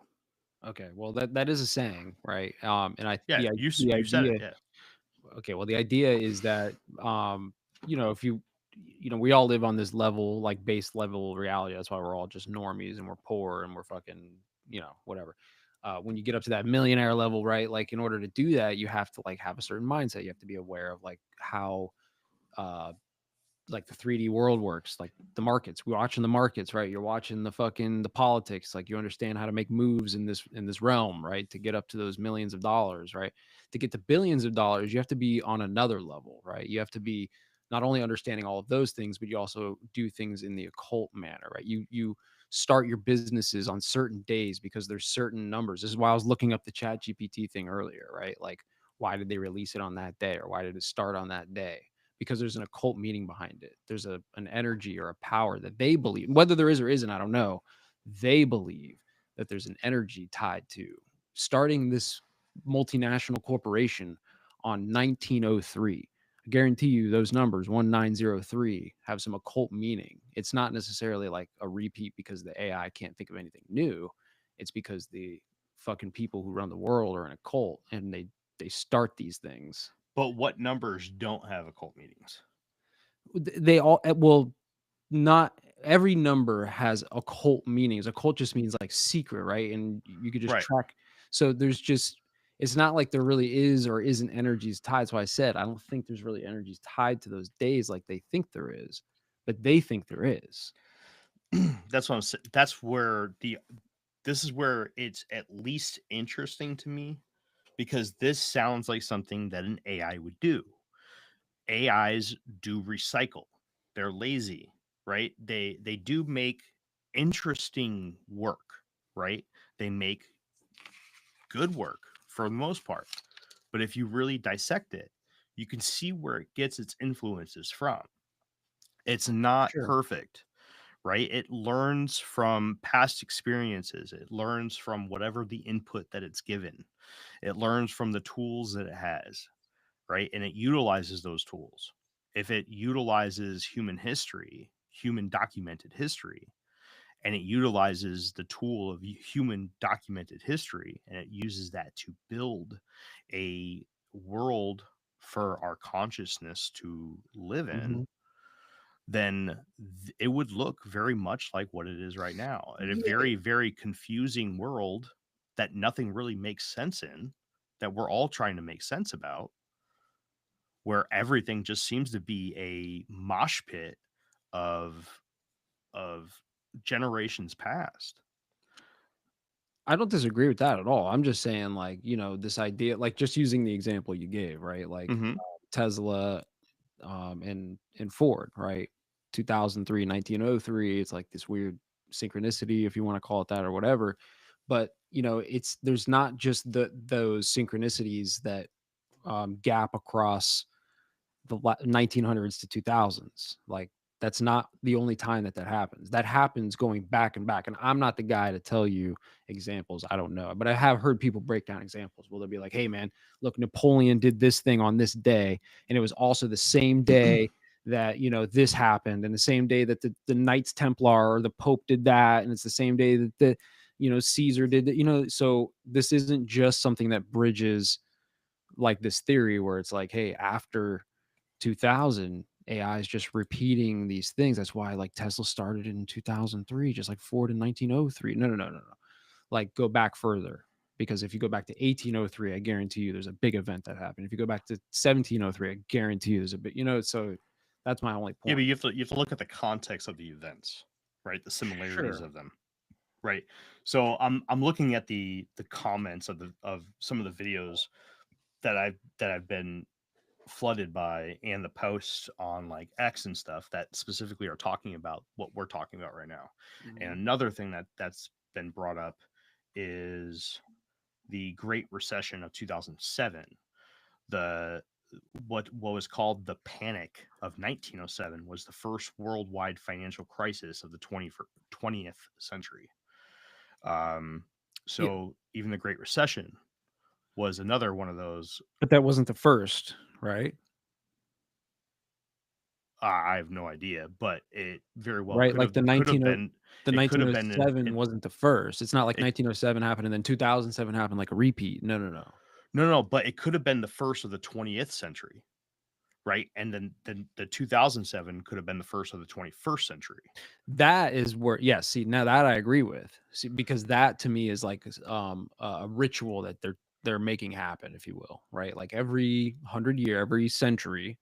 Okay, well, that is a saying, right? And Yeah, you said it. Yeah. Okay, well, the idea is that if we all live on this level, like base level reality. That's why we're all just normies and we're poor and we're fucking, whatever. When you get up to that millionaire level, right? Like, in order to do that, you have to like have a certain mindset. You have to be aware of like how like the 3D world works, like the markets. We're watching the markets, right? You're watching the politics, like you understand how to make moves in this realm, right? To get up to those millions of dollars, right? To get to billions of dollars, you have to be on another level, right? You have to be not only understanding all of those things, but you also do things in the occult manner, right? You start your businesses on certain days because there's certain numbers. This is why I was looking up the Chat GPT thing earlier, right? Like, why did they release it on that day, or why did it start on that day? Because there's an occult meaning behind it. There's an energy or a power that they believe, whether there is or isn't, I don't know. They believe that there's an energy tied to starting this multinational corporation on 1903. I guarantee you those numbers, 1903, have some occult meaning. It's not necessarily like a repeat because the AI can't think of anything new. It's because the fucking people who run the world are in a cult and they start these things. But what numbers don't have occult meanings? They all, well, not every number has occult meanings. Occult just means like secret, right? And you could just Right. track. So it's not like there really is or isn't energies tied. That's why I said I don't think there's really energies tied to those days like they think there is, but they think there is. That's what I'm saying. That's where this is where it's at least interesting to me, because this sounds like something that an AI would do. AIs do recycle. They're lazy, right? They do make interesting work, right? They make good work for the most part. But if you really dissect it, you can see where it gets its influences from. It's not Sure. perfect, right? It learns from past experiences. It learns from whatever the input that it's given. It learns from the tools that it has, right? And it utilizes those tools. If it utilizes human history, human documented history, and it utilizes the tool of human documented history, and it uses that to build a world for our consciousness to live in, then it would look very much like what it is right now, in a very, very confusing world that nothing really makes sense in, that we're all trying to make sense about, where everything just seems to be a mosh pit of generations past. I don't disagree with that at all. I'm just saying, like, this idea, like, just using the example you gave, right? Like, Mhm. Tesla, and Ford, right? 2003, 1903. It's like this weird synchronicity, if you want to call it that or whatever. But there's not just those synchronicities that gap across the 1900s to 2000s. Like, that's not the only time that happens. That happens going back and back. And I'm not the guy to tell you examples. I don't know, but I have heard people break down examples. Well, they'll be like, hey man, look, Napoleon did this thing on this day, and it was also the same day that this happened, and the same day that the Knights Templar or the Pope did that, and it's the same day that the Caesar did that. So this isn't just something that bridges like this theory where it's like, hey, after 2000, AI is just repeating these things. That's why like Tesla started in 2003, just like Ford in 1903. No. Like, go back further, because if you go back to 1803, I guarantee you there's a big event that happened. If you go back to 1703, I guarantee you there's a big, so that's my only Yeah, point. but you have to look at the context of the events, right? The similarities Sure. of them, right? So I'm looking at the comments of some of the videos that I've been flooded by, and the posts on like X and stuff that specifically are talking about what we're talking about right now. And another thing that's been brought up is the Great Recession of 2007. The what was called the Panic of 1907 was the first worldwide financial crisis of the 20th century. So even the Great Recession was another one of those. But that wasn't the first, right? I have no idea, but it very well Right, could like have the could have 19 been. the It could have been 1907 wasn't the first. It's not like it, 1907 happened and then 2007 happened like a repeat. No. no, but it could have been the first of the 20th century, right? And then the 2007 could have been the first of the 21st century. That is where, see, now that I agree with. See, because that to me is like a ritual that they're making happen, if you will, right? Like every 100 year, every century,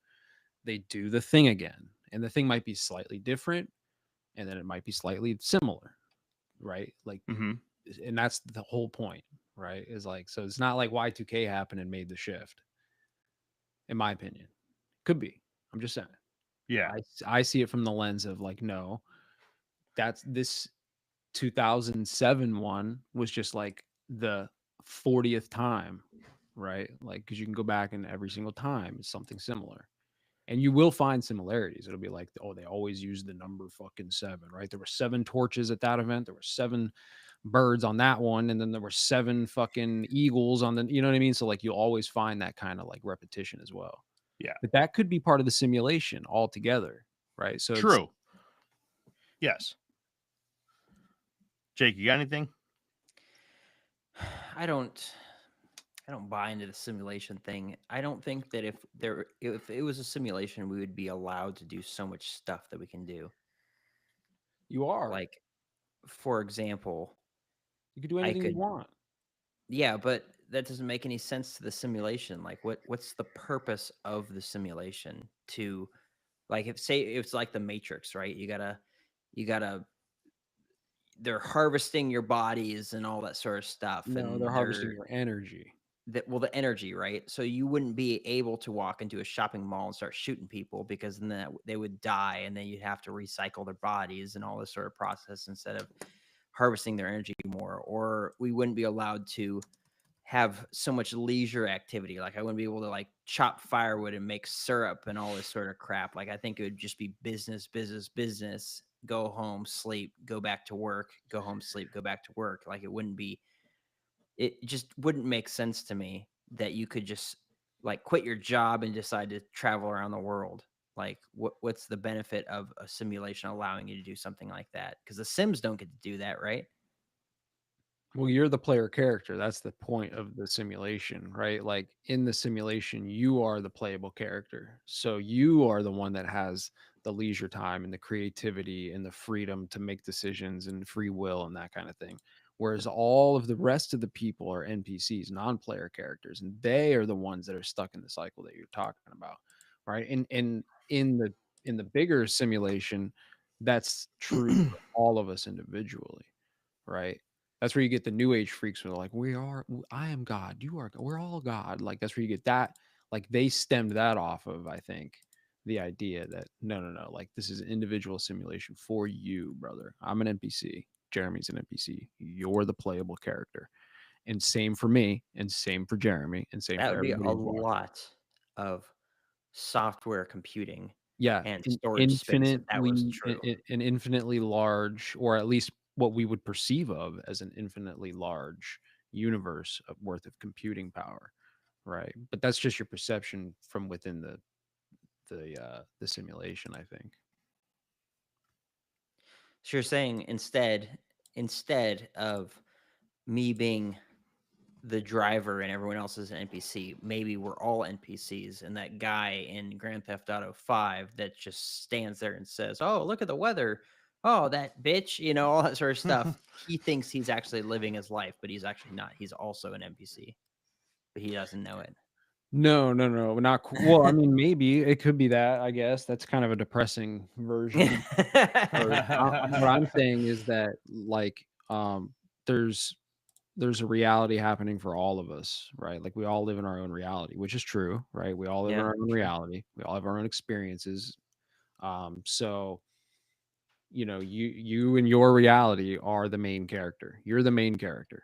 they do the thing again, and the thing might be slightly different, and then it might be slightly similar, right? Like, Mm-hmm. and that's the whole point, right? Is like, so it's not like Y2K happened and made the shift, in my opinion. Could be. I'm just saying. Yeah. I see it from the lens of like, no, that's this 2007 one was just like the 40th time, right? Like, because you can go back and every single time it's something similar. And you will find similarities. It'll be like, oh, they always use the number fucking 7, right? There were 7 torches at that event. There were 7 birds on that one. And then there were 7 fucking eagles on the, you know what I mean? So like, you'll always find that kind of like repetition as well. Yeah. But that could be part of the simulation altogether, right? So True. Yes. Jake, you got anything? I don't buy into the simulation thing. I don't think that if it was a simulation, we would be allowed to do so much stuff that we can do. you are Like, for example, you could do I anything you could want. yeah, but that doesn't make any sense to the simulation. Like, what's the purpose of the simulation? To, like, if say it's like the Matrix, right? You gotta they're harvesting your bodies and all that sort of stuff. No, And they're harvesting your energy. the energy, right? So you wouldn't be able to walk into a shopping mall and start shooting people, because then they would die, and then you'd have to recycle their bodies and all this sort of process instead of harvesting their energy more. Or we wouldn't be allowed to have so much leisure activity. Like, I wouldn't be able to like chop firewood and make syrup and all this sort of crap. Like, I think it would just be business, go home, sleep, go back to work, go home, sleep, go back to work. Like, it just wouldn't make sense to me that you could just like quit your job and decide to travel around the world. Like, what's the benefit of a simulation allowing you to do something like that? Because the Sims don't get to do that, right? Well, you're the player character. That's the point of the simulation, right? Like, in the simulation, you are the playable character. So you are the one that has the leisure time and the creativity and the freedom to make decisions and free will and that kind of thing. Whereas all of the rest of the people are NPCs, non-player characters, and they are the ones that are stuck in the cycle that you're talking about, right? And in the bigger simulation, that's true for all of us individually, right? That's where you get the new age freaks who are like, I am God, you are, we're all God. Like, that's where you get that. Like, they stemmed that off of, I think, the idea that no, like, this is an individual simulation for you, brother. I'm an NPC. Jeremy's an NPC. You're the playable character. and same for me, and same for Jeremy, and same That for would be a everybody who's watching. lot of software computing Yeah, and storage space if that was true. an infinitely large, or at least what we would perceive of as an infinitely large universe of worth of computing power, right? But that's just your perception from within the simulation, I think. So you're saying instead of me being the driver and everyone else is an NPC, maybe we're all NPCs, and that guy in Grand Theft Auto 5 that just stands there and says, "Oh, look at the weather. Oh, that bitch," all that sort of stuff. He thinks he's actually living his life, but he's actually not. He's also an NPC, but he doesn't know it. No, not well. I mean, maybe it could be that. I guess that's kind of a depressing version. What I'm saying is that, like, there's a reality happening for all of us, right? Like, we all live in our own reality, which is true, right? We all live in Yeah, our own true. reality. We all have our own experiences. So you and your reality are the main character. You're the main character,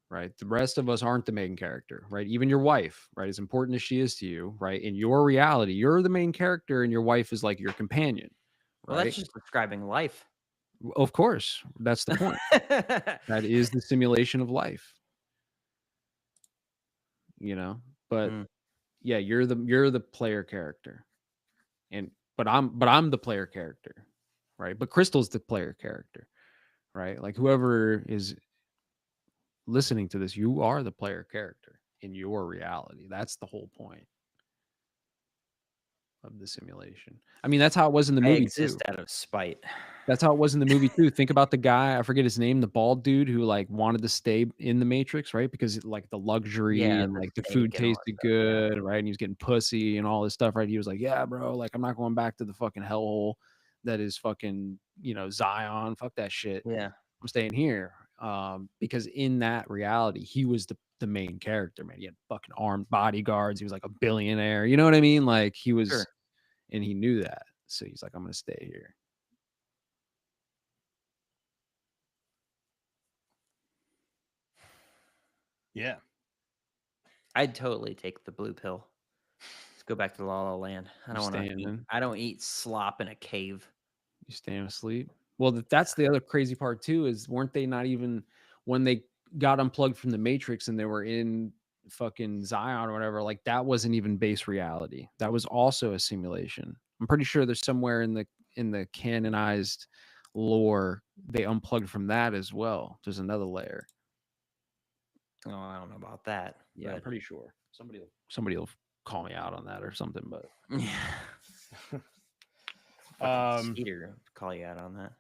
right? The rest of us aren't the main character, right? Even your wife, right? As important as she is to you, right? In your reality, you're the main character, and your wife is like your companion, Well, right? that's just describing life. Of course, that's the point. That is the simulation of life, but Mm. yeah, you're the player character, but I'm the player character, right? But Crystal's the player character, right? Like, whoever is listening to this, you are the player character in your reality. That's the whole point of the simulation. I mean, that's how it was in the I movie exist too. out of spite. That's how it was in the movie too. Think about the guy, I forget his name, the bald dude who like wanted to stay in the Matrix, right? Because like the luxury Yeah, and the like the food steak and all that tasted stuff, yeah. good, right? And he was getting pussy and all this stuff, right? He was like, "Yeah, bro, like I'm not going back to the fucking hellhole that is fucking, Zion. Fuck that shit. Yeah. I'm staying here." Because in that reality, he was the main character, man. He had fucking armed bodyguards. He was like a billionaire. You know what I mean? Like, he was, Sure. and he knew that. So he's like, "I'm gonna stay here." Yeah. I'd totally take the blue pill. Let's go back to La La Land. I You don't want to staying eat. in? I don't eat slop in a cave. You staying asleep? Well, that's the other crazy part too. Is weren't they not even when they got unplugged from the Matrix and they were in fucking Zion or whatever? Like, that wasn't even base reality. That was also a simulation. I'm pretty sure there's somewhere in the canonized lore they unplugged from that as well. There's another layer. Oh, I don't know about that. Yeah, I'm but- pretty sure somebody will call me out on that or something. But Skeeter call you out on that.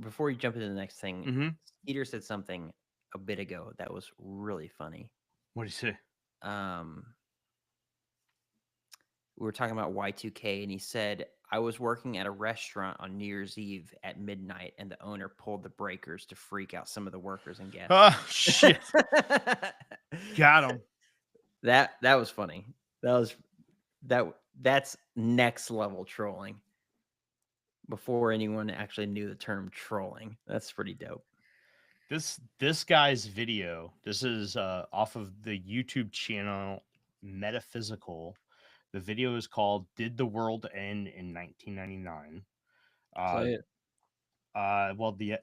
Before you jump into the next thing, Mhm. Skeeter said something a bit ago that was really funny. What do you say? We were talking about Y2K, and he said, "I was working at a restaurant on New Year's Eve at midnight, and the owner pulled the breakers to freak out some of the workers and guests." Oh shit! Got him. That was funny. That's next level trolling. Before anyone actually knew the term trolling, that's pretty dope. This guy's video. This is off of the YouTube channel Metaphysical. The video is called "Did the World End in 1999?" play it. Well, the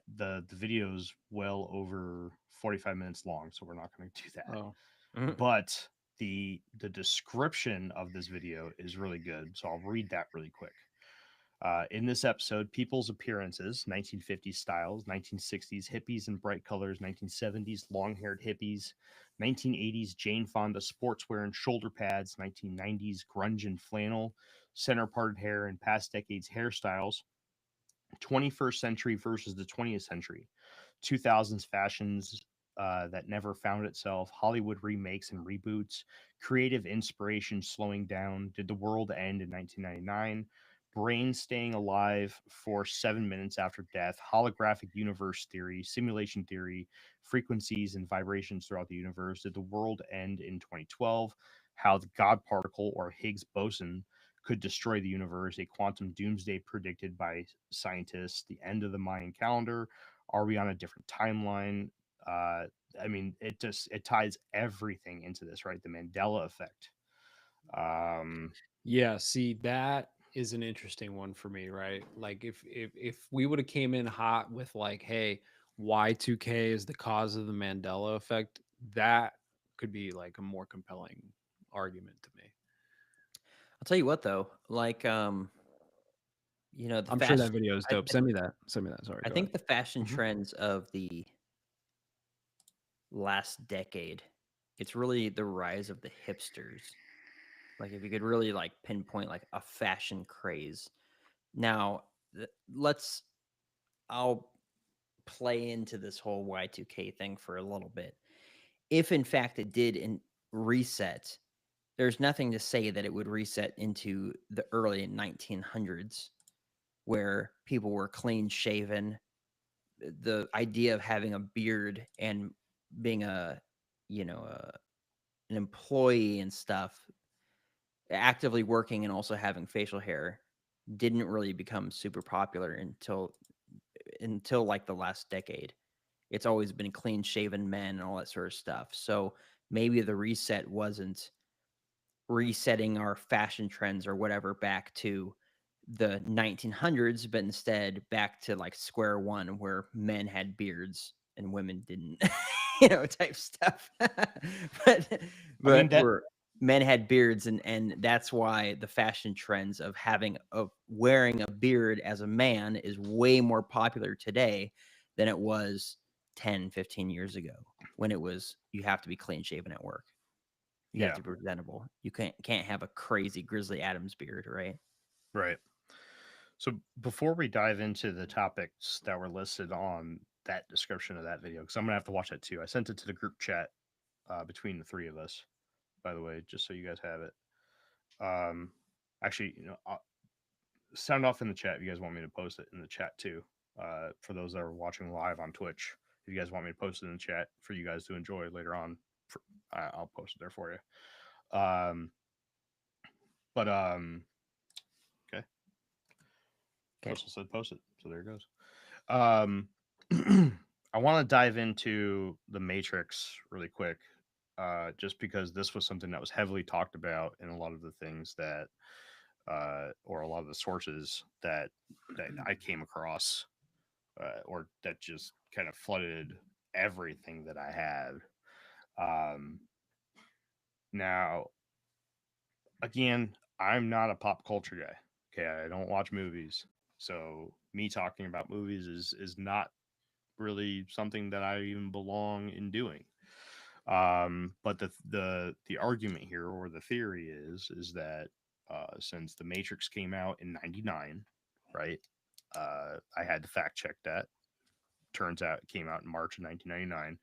video is well over 45 minutes long, so we're not going to do that. Oh, But the description of this video is really good, so I'll read that really quick. In this episode, people's appearances: 1950s styles, 1960s hippies in bright colors, 1970s long-haired hippies, 1980s Jane Fonda sportswear and shoulder pads, 1990s grunge and flannel, center-parted hair, and past decades hairstyles, 21st century versus the 20th century, 2000s fashions that never found itself, Hollywood remakes and reboots, creative inspiration slowing down, did the world end in 1999, brain staying alive for 7 minutes after death, holographic universe theory, simulation theory, frequencies and vibrations throughout the universe, did the world end in 2012, how the God particle or Higgs boson could destroy the universe, a quantum doomsday predicted by scientists, the end of the Mayan calendar, are we on a different timeline, I mean, it ties everything into this, right? The Mandela effect. Yeah, see, that is an interesting one for me, right? Like if we would have came in hot with like, hey, Y2K is the cause of the Mandela effect, that could be like a more compelling argument to me. I'll tell you what though, like the I'm sure that fashion. video is I, dope. Send me that. Send me that. Sorry, I go ahead. think the fashion Mhm. trends of the last decade, it's really the rise of the hipsters. Like if you could really like pinpoint like a fashion craze. Now, let's I'll play into this whole Y2K thing for a little bit. If in fact it did reset, there's nothing to say that it would reset into the early 1900s where people were clean shaven. The idea of having a beard and being an employee and stuff, actively working and also having facial hair didn't really become super popular until like the last decade. It's always been clean shaven men and all that sort of stuff. So maybe the reset wasn't resetting our fashion trends or whatever back to the 1900s, but instead back to like square one where men had beards and women didn't, type stuff. but I mean, that where men had beards, and that's why the fashion trends of wearing a beard as a man is way more popular today than it was 10-15 years ago, when it was you have to be clean shaven at work. You have yeah, to be presentable. You can't have a crazy Grizzly Adams beard, right? right. So before we dive into the topics that were listed on that description of that video, because I'm gonna have to watch that too. I sent it to the group chat between the three of us, by the way, just so you guys have it. Um, actually, I'll sound off in the chat if you guys want me to post it in the chat too. For those that are watching live on Twitch, if you guys want me to post it in the chat for you guys to enjoy later on, I'll post it there for you. But okay, Okay. Crystal said post it, so there it goes. Um, I want to dive into the Matrix really quick, just because this was something that was heavily talked about in a lot of the things that, or a lot of the sources that I came across, or that just kind of flooded everything that I had. Um, Now, again, I'm not a pop culture guy. Okay, I don't watch movies, so me talking about movies is not really something that I even belong in doing. But the argument here, or the theory is that since the Matrix came out in '99, right? I had to fact check that. Turns out it came out in March of 1999.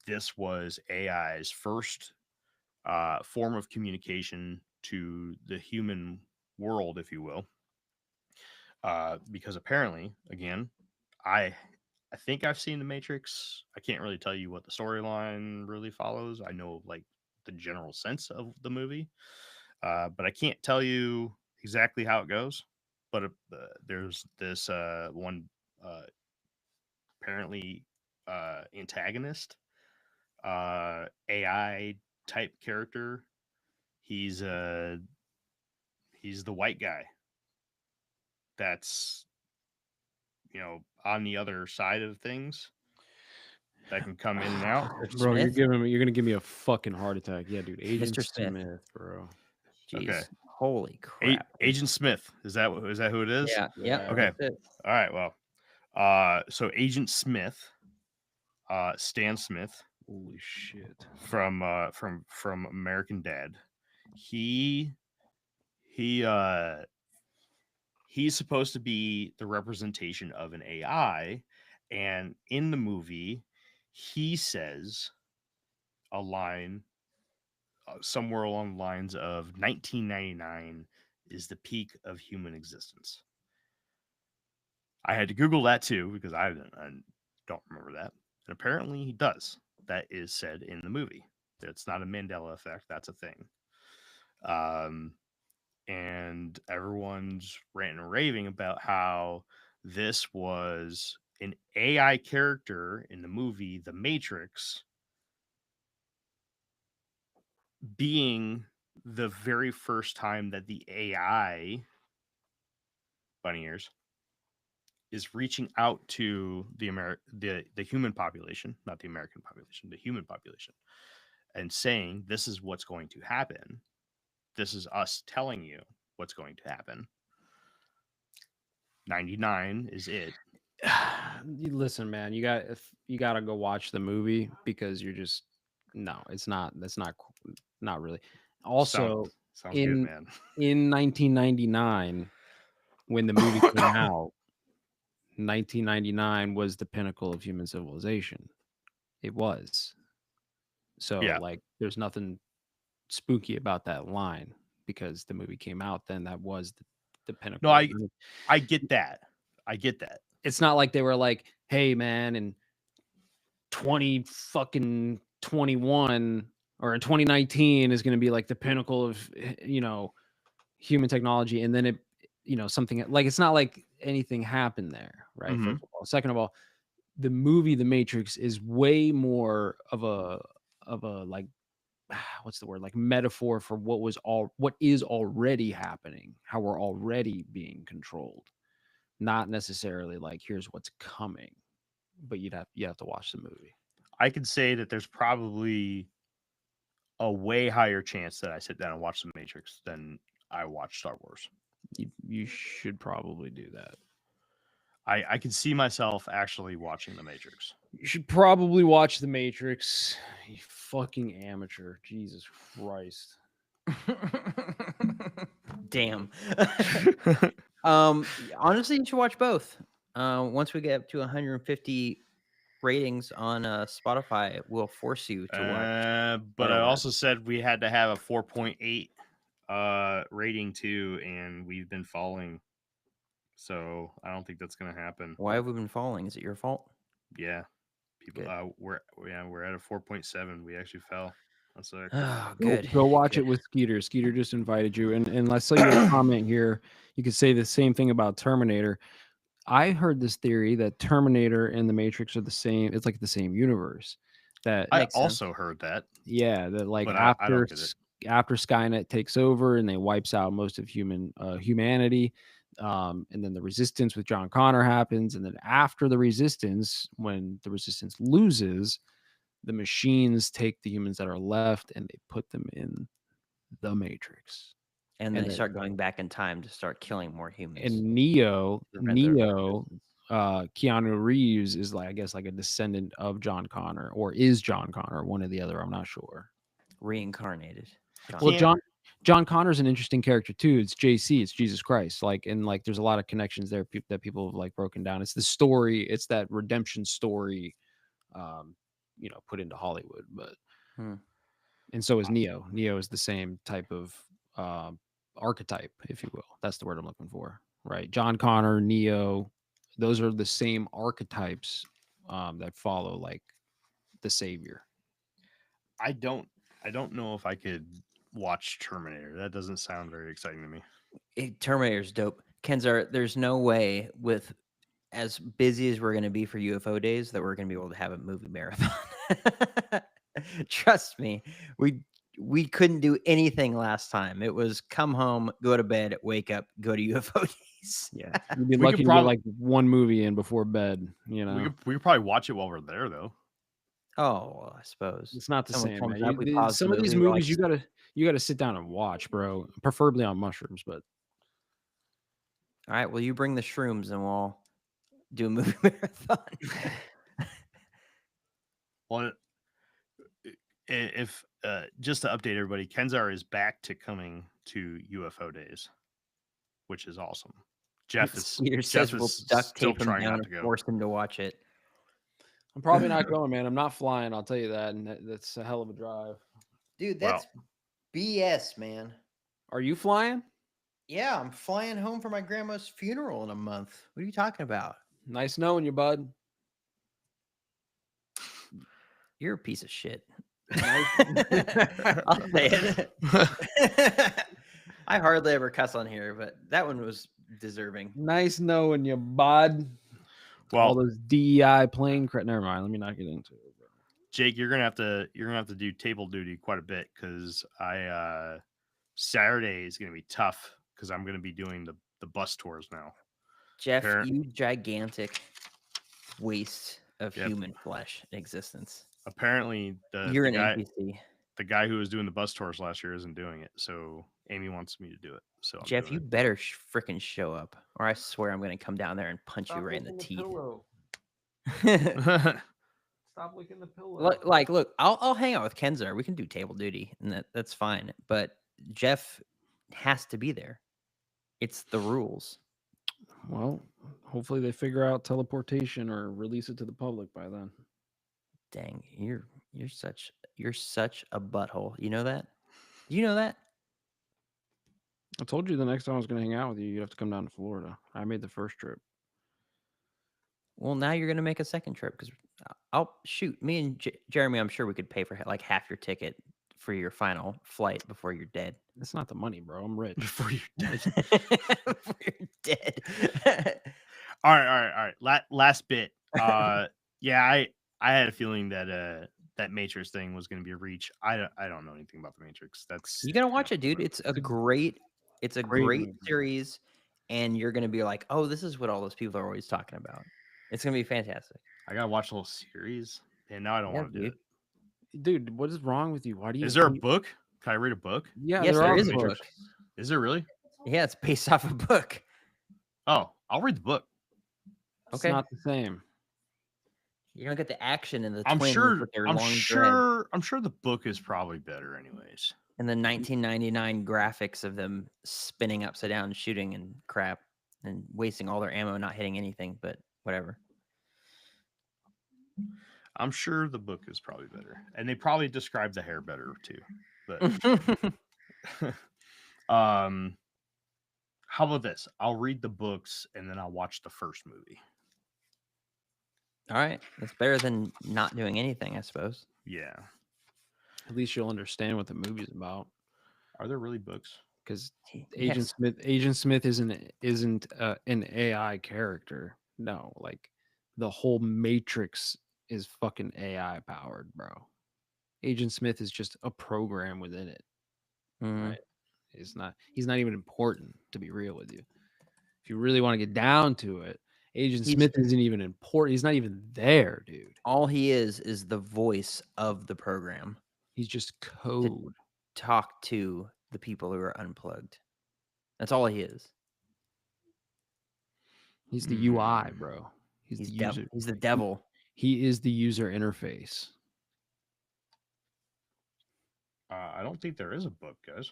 This was AI's first form of communication to the human world, if you will. Because apparently, again, I I think I've seen the Matrix. I can't really tell you what the storyline really follows. I know like the general sense of the movie, but I can't tell you exactly how it goes. But there's this one uh, apparently antagonist, AI type character. He's uh he's the white guy that's on the other side of things that can come in and out. Bro, Smith? you're gonna give me a fucking heart attack. Yeah, dude. Agent Mr. Smith. Smith, bro. Okay. Jeez. Holy crap. Agent Smith, is that who it is? Yeah. Yep. Okay. That's it. All right. Well, so Agent Smith, Stan Smith Holy shit. from American Dad, he he uh he's supposed to be the representation of an AI, and in the movie, he says a line somewhere along the lines of 1999 is the peak of human existence. I had to Google that too because I don't remember that. And apparently he does. That is said in the movie. It's not a Mandela effect. That's a thing. Um, and everyone's ranting and raving about how this was an AI character in the movie The Matrix being the very first time that the AI, bunny ears, is reaching out to the human population, not the American population, the human population, and saying, this is what's going to happen. This is us telling you what's going to happen. 99 is it. Listen, man, you got to go watch the movie because you're just no, it's not. That's not really. Also, Sounds good, in man. in 1999, when the movie came out, 1999 was the pinnacle of human civilization. It was. So Yeah. like, there's nothing spooky about that line because the movie came out then. That was the pinnacle. No, I get that. I get that. It's not like they were like, hey man, in 2021 or in 2019 is going to be like the pinnacle of, you know, human technology, and then it, you know, something like, it's not like anything happened there, right? Mhm. First of all. Second of all, the movie The Matrix is way more of a like, what's the word, like metaphor for what is already happening, how we're already being controlled, not necessarily like here's what's coming. But you have to watch the movie. I could say that there's probably a way higher chance that I sit down and watch The Matrix than I watch Star Wars. You should probably do that. I can see myself actually watching The Matrix. You should probably watch The Matrix. You fucking amateur. Jesus Christ. Damn. Honestly, you should watch both. Once we get up to 150 ratings on Spotify, we'll force you to watch. But I Star also said we had to have a 4.8 rating too, and we've been falling. So I don't think that's gonna happen. Why have we been falling? Is it your fault? Yeah. People Good. we're at a 4.7. We actually fell. That's it. Oh, Go- good. Go watch good. it with Skeeter. Skeeter just invited you. And I saw your comment here. You could say the same thing about Terminator. I heard this theory that Terminator and the Matrix are the same. It's like the same universe. That I Makes sense. also heard that. yeah, that like But I after don't get it. after Skynet takes over and they wipes out most of humanity, and then the Resistance with John Connor happens, and then after the Resistance, when the Resistance loses, the machines take the humans that are left and they put them in the Matrix. And and they then- start going back in time to start killing more humans. And Neo, prevent their resistance. Keanu Reeves is like, I guess, like a descendant of John Connor, or is John Connor, one or the other. I'm not sure. Reincarnated. Well, Can't- John Connor's an interesting character too. It's JC, it's Jesus Christ. Like, and like, there's a lot of connections there that people have like broken down. It's the story, it's that redemption story, you know, put into Hollywood. But and so is Neo. Neo is the same type of archetype, if you will. That's the word I'm looking for, right? John Connor, Neo, those are the same archetypes that follow like the savior. I don't know if I could watch Terminator. That doesn't sound very exciting to me. Terminator's dope. Kenzar, there's no way with as busy as we're going to be for UFO days that we're going to be able to have a movie marathon. Trust me, we couldn't do anything last time. It was come home, go to bed, wake up, go to UFO days. Yeah, you'd be We lucky could to get prob- like one movie in before bed. You know, We could probably watch it while we're there though. Oh, well, I suppose. it's not the Someone same. comes Man. up, we pause the Some of these movie, we're movies like, you gotta sit down and watch, bro. Preferably on mushrooms, but all right, well, you bring the shrooms and we'll do a movie marathon. Well, if just to update everybody, Kenzar is back to coming to UFO days, which is awesome. Jeff is Peter says we'll duct still tape him trying down not and to go. force him to watch it. I'm probably not going, man. I'm not flying. I'll tell you that, and that's a hell of a drive. Dude, Well- that's BS, man. Are you flying? Yeah, I'm flying home for my grandma's funeral in a month. What are you talking about? Nice knowing you, bud. You're a piece of shit. Nice. I'll say it. I hardly ever cuss on here, but that one was deserving. Nice knowing you, bud. all Well, those DEI plane credit. Never mind. Let me not get into it. Bro. Jake, you're gonna have to do table duty quite a bit because Saturday is gonna be tough because I'm gonna be doing the bus tours now. Jeff, Apparent- you gigantic waste of Yep. human flesh in existence. Apparently, You're the an guy NPC. the guy who was doing the bus tours last year isn't doing it, so Amy wants me to do it. So I'm Jeff, doing you better freaking show up, or I swear I'm going to come down there and punch you right in the teeth. it. Stop licking the pillow. Look, I'll hang out with Kenzar. We can do table duty, and that's fine. But Jeff has to be there. It's the rules. Well, hopefully they figure out teleportation or release it to the public by then. Dang, you're such a butthole. You know that? Do you know that? I told you the next time I was going to hang out with you, you'd have to come down to Florida. I made the first trip. Well, now you're gonna make a second trip because I'll shoot me and Jeremy. I'm sure we could pay for like half your ticket for your final flight before you're dead. That's not the money, bro. I'm rich. Before you're dead. Before you're dead. All right. Last bit. Yeah, I had a feeling that that Matrix thing was going to be a reach. I don't know anything about the Matrix. That's You gotta watch it, dude. It's a great great movie. series, and you're gonna be like, oh, this is what all those people are always talking about. It's gonna be fantastic. I gotta watch the whole series, and now I don't Yeah, want to do dude. it. Dude, what is wrong with you? Why do you? Is there a can you- book? Can I read a book? Yeah, Yes, there there are is a books. book. Is there really? Yeah, it's based off a book. Oh, I'll read the book. It's Okay. not the same. You don't get the action and the I'm twins sure. with their I'm long dreads sure. I'm sure the book is probably better, anyways. and the 1999 graphics of them spinning upside down, shooting and crap, and wasting all their ammo, not hitting anything. But whatever. I'm sure the book is probably better, and they probably describe the hair better too. But how about this? I'll read the books and then I'll watch the first movie. All right, that's better than not doing anything, I suppose. Yeah. At least you'll understand what the movie's about. Are there really books? Because Yes. Agent Smith isn't an AI character. No, like the whole Matrix is fucking AI powered, bro. Agent Smith is just a program within it. Mhm. Right. He's not even important, to be real with you. If you really want to get down to it, Agent He's- Smith isn't even important. He's not even there, dude. All he is the voice of the program. He's just code. Talk to the people who are unplugged. That's all he is. He's the UI, bro. He's the user. He's the devil. He is the user interface. I don't think there is a book, guys.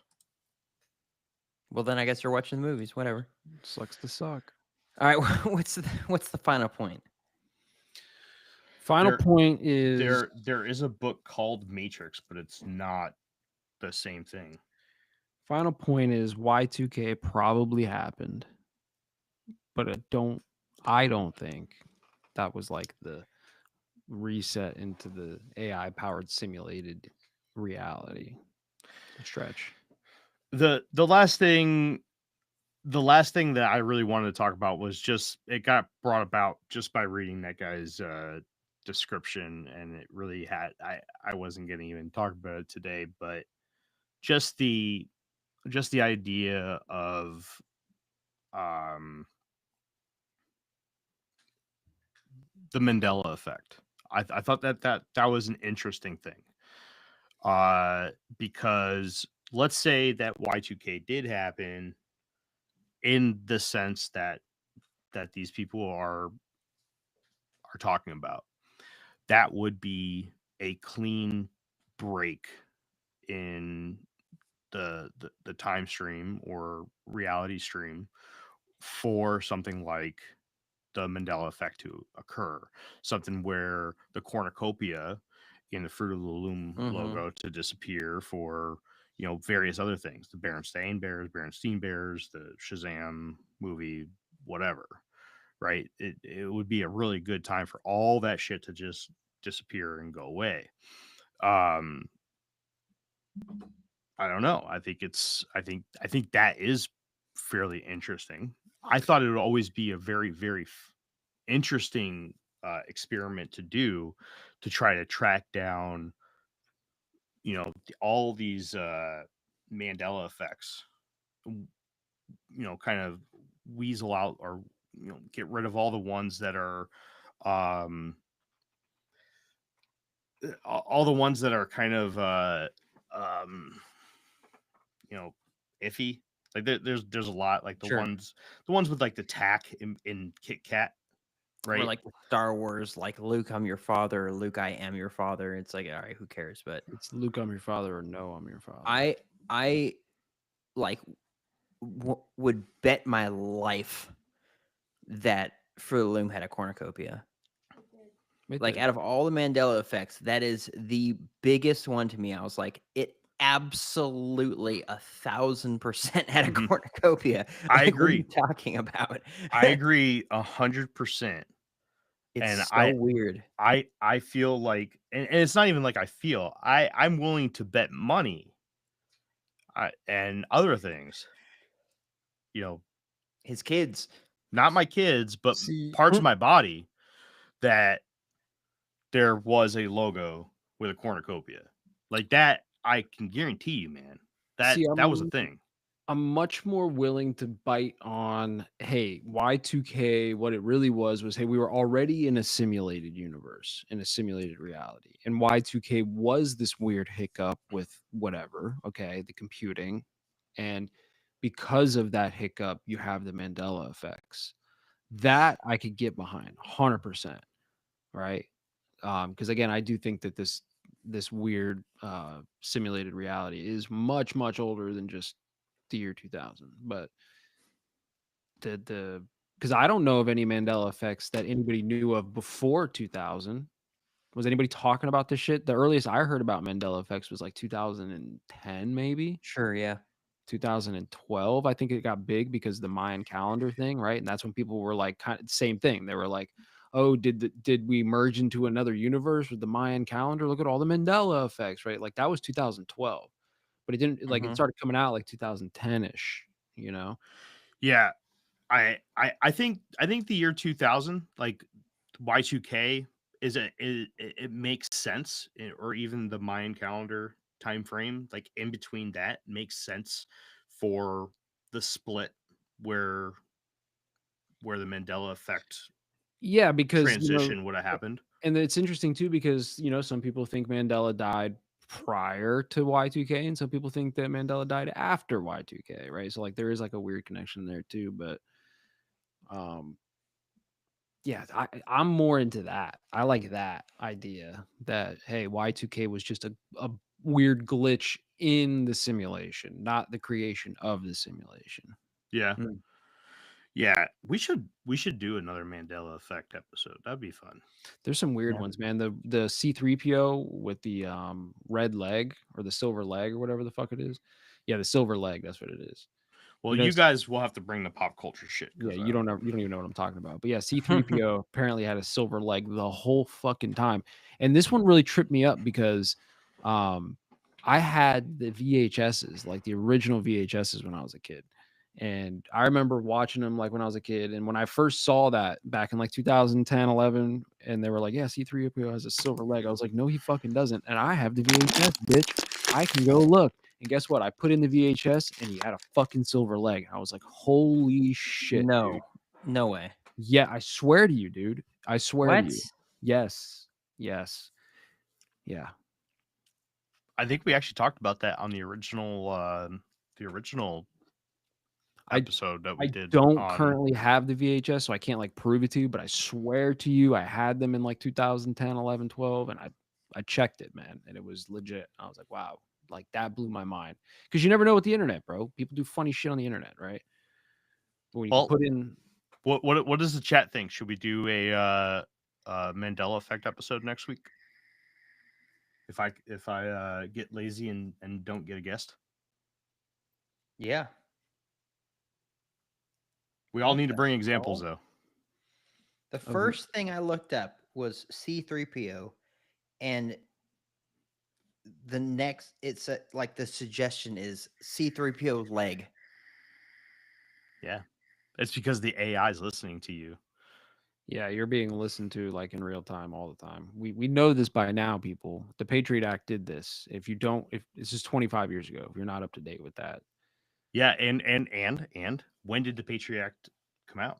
Well, then I guess you're watching the movies. Whatever. Sucks to suck. All right. What's the final point? Final There- point is There is a book called Matrix, but it's not the same thing. final point is Y2K probably happened, but I don't think that was like the reset into the AI powered simulated reality stretch. The last thing that I really wanted to talk about was just it got brought about just by reading that guy's description, and it really had I wasn't gonna even talk about it today, but just the idea of the Mandela effect. I thought that was an interesting thing. Because let's say that Y2K did happen in the sense that these people are talking about. That would be a clean break in the time stream or reality stream for something like the Mandela effect to occur. Something where the cornucopia in the Fruit of the Loom logo to disappear for various other things, the Berenstain Bears, the Shazam movie, whatever. Right? It would be a really good time for all that shit to just disappear and go away. I don't know. I think that is fairly interesting. I thought it would always be a very, very interesting experiment to do to try to track down, all these Mandela effects. Kind of weasel out or get rid of all the ones that are um all the ones that are kind of um iffy. Like there's a lot, like the Sure. ones with like the tack in Kit Kat, right? Or like Star Wars, like Luke, I'm your father, or Luke, I am your father. It's like, all right, who cares? But It's Luke, I'm your father, or no, I'm your father. I like would bet my life that Fruit of the Loom had a cornucopia. It Like did. out of all the Mandela effects, that is the biggest one to me. I was like, it absolutely 1,000% had a Mhm. cornucopia. I Like, what are you agree. talking about? I agree 100%. It's And so weird. I feel like, and it's not even like I feel, I'm willing to bet money and other things, His kids. not my kids, but See, parts of my body, that there was a logo with a cornucopia like that. I can guarantee you, man, that See, that was a thing. I'm much more willing to bite on, hey, Y2K, what it really was, hey, we were already in a simulated universe, in a simulated reality. And Y2K was this weird hiccup with whatever, okay, the computing. And because of that hiccup, you have the Mandela effects. That I could get behind 100%, right? Because again, I do think that this weird simulated reality is much older than just the year 2000. But the because I don't know of any Mandela effects that anybody knew of before 2000. Was anybody talking about this shit? The earliest I heard about Mandela effects was like 2010, maybe Sure, yeah. 2012. I think it got big because the Mayan calendar thing, right? And that's when people were like, kind of same thing. They were like, "Oh, did we merge into another universe with the Mayan calendar? Look at all the Mandela effects, right?" Like that was 2012, but it didn't like it Mhm. started coming out like 2010 ish. You know? Yeah, I think the year 2000, like Y2K, it makes sense, or even the Mayan calendar time frame, like in between that makes sense for the split where the Mandela effect Yeah, because transition would have happened. and it's interesting too because some people think Mandela died prior to Y2K, and some people think that Mandela died after Y2K, right? So like there is like a weird connection there too, but um yeah, I'm more into that. I like that idea that hey, Y2K was just a weird glitch in the simulation, not the creation of the simulation. Yeah. Mm. Yeah, we should do another Mandela effect episode. That'd be fun. There's some weird Yeah. ones, man. The C3PO with the red leg or the silver leg or whatever the fuck it is. Yeah, the silver leg, that's what it is. Well, You know, you guys will have to bring the pop culture shit. yeah, 'Cause, you don't know, you don't even know what I'm talking about. But yeah, C3PO apparently had a silver leg the whole fucking time. And this one really tripped me up because I had the VHSs, like the original VHSs when I was a kid. And I remember watching them like when I was a kid. And when I first saw that back in like 2010, 11, and they were like, yeah, C3PO has a silver leg. I was like, no, he fucking doesn't. And I have the VHS, bitch. I can go look. And guess what? I put in the VHS and he had a fucking silver leg. I was like, holy shit, No, dude. no way. Yeah, I swear to you, dude. I swear to What? you. Yes. Yes. Yeah. I think we actually talked about that on the original I episode that we I did. don't currently have the VHS, so I can't like prove it to you, but I swear to you, I had them in like 2010, 11, 12, and I checked it, man, and it was legit. I was like, wow, like that blew my mind. Because you never know with the internet, bro. People do funny shit on the internet, right? But when you can Well, put in what does the chat think? Should we do a Mandela effect episode next week? If I get lazy and don't get a guest, Yeah. we all What need to the bring examples hell? though. The Of- first thing I looked up was C3PO, and the next it's like the suggestion is C3PO leg. Yeah, it's because the AI is listening to you. Yeah, you're being listened to like in real time all the time. We know this by now, people. The Patriot Act did this. If you don't, if this is 25 years ago, if you're not up to date with that, Yeah, and when did the Patriot Act come out?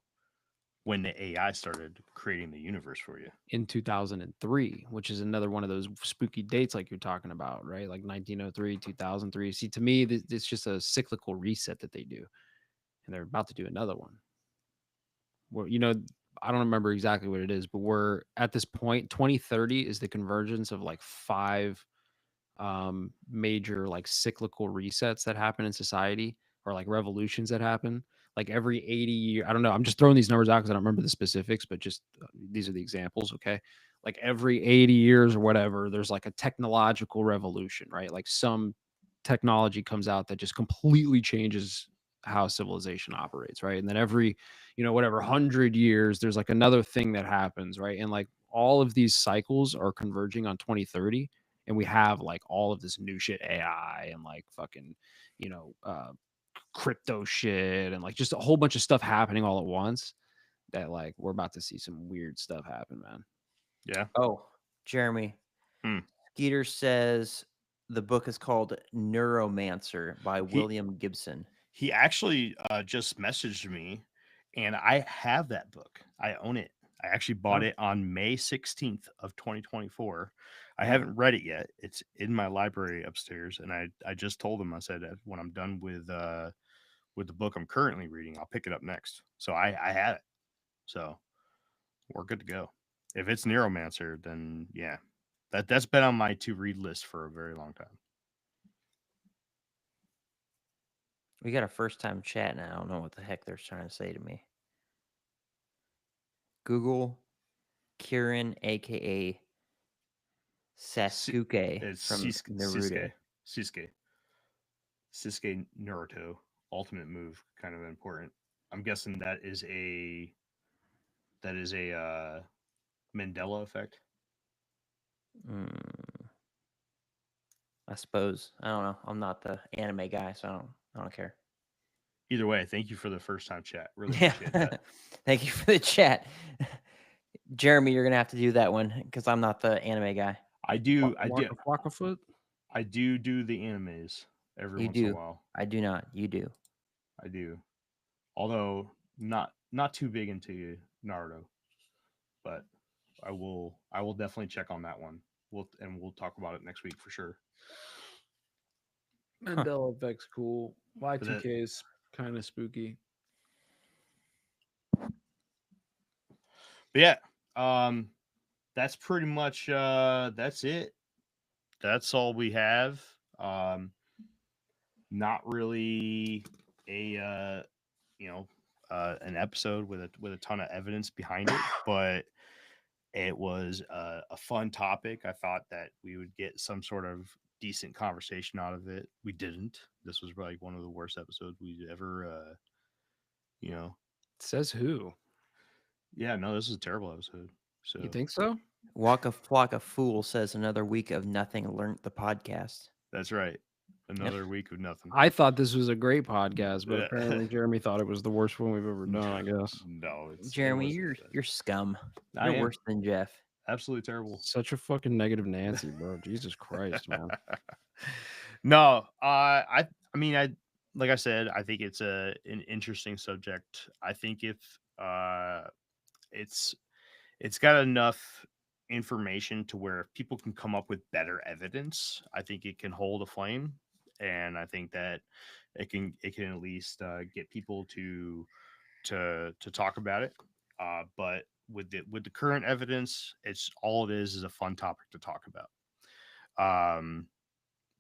When the AI started creating the universe for you. in 2003, which is another one of those spooky dates like you're talking about, right? Like 1903, 2003. See, to me, it's just a cyclical reset that they do, and they're about to do another one. Where I don't remember exactly what it is, but we're at this point. 2030 is the convergence of like five major like cyclical resets that happen in society, or like revolutions that happen like every 80 year. I don't know, I'm just throwing these numbers out because I don't remember the specifics, but just these are the examples. Okay, like every 80 years or whatever, there's like a technological revolution, right? Like some technology comes out that just completely changes how civilization operates, right? And then every whatever 100 years, there's like another thing that happens, right? And like all of these cycles are converging on 2030, and we have like all of this new shit, AI and like fucking, you know, uh, crypto shit, and like just a whole bunch of stuff happening all at once. That like we're about to see some weird stuff happen, man. Yeah. Oh, Jeremy. Hmm. Skeeter says the book is called Neuromancer by William Gibson. He actually just messaged me, and I have that book. I own it. I actually bought Oh. it on May 16th of 2024. I Yeah. haven't read it yet. It's in my library upstairs, and I just told him, I said, when I'm done with the book I'm currently reading, I'll pick it up next. So I had it. So we're good to go. If it's Neuromancer, then yeah. That's been on my to read list for a very long time. We got a first time chat now. I don't know what the heck they're trying to say to me. Google Kirin, aka Sasuke It's from Naruto. Sisuke Naruto ultimate move, kind of important. I'm guessing that is a Mandela effect. Mm, I suppose. I don't know. I'm not the anime guy, so I don't care. Either way, thank you for the first time chat. Really Yeah. appreciate that. Thank you for the chat. Jeremy, you're gonna have to do that one because I'm not the anime guy. I do Wakafoot? I do the animes every You once in a do. while. I do not. You do. I do. Although not too big into Naruto, but I will definitely check on that one. We'll talk about it next week for sure. Mandela effect's cool. that- Y2K is kind of spooky. But yeah, that's pretty much that's it. That's all we have. Not really a an episode with a ton of evidence behind it, but it was a fun topic. I thought that we would get some sort of decent conversation out of it. We didn't. This was like one of the worst episodes we ever you know Says who? yeah, no, this is a terrible episode. So You think so? Waka Flocka Fool says another week of nothing learnt the podcast. that's right. Another week of nothing. I thought this was a great podcast, but Yeah. apparently Jeremy thought it was the worst one we've ever done, I guess. No, it Jeremy, wasn't. you're scum. I You're am. worse than Jeff. Absolutely terrible. Such a fucking negative Nancy, bro. Jesus Christ, man. No, I mean, like I said, I think it's an interesting subject. I think if it's got enough information to where if people can come up with better evidence, I think it can hold a flame, and I think that it can at least get people to talk about it. But with the current evidence, it's all it is a fun topic to talk about.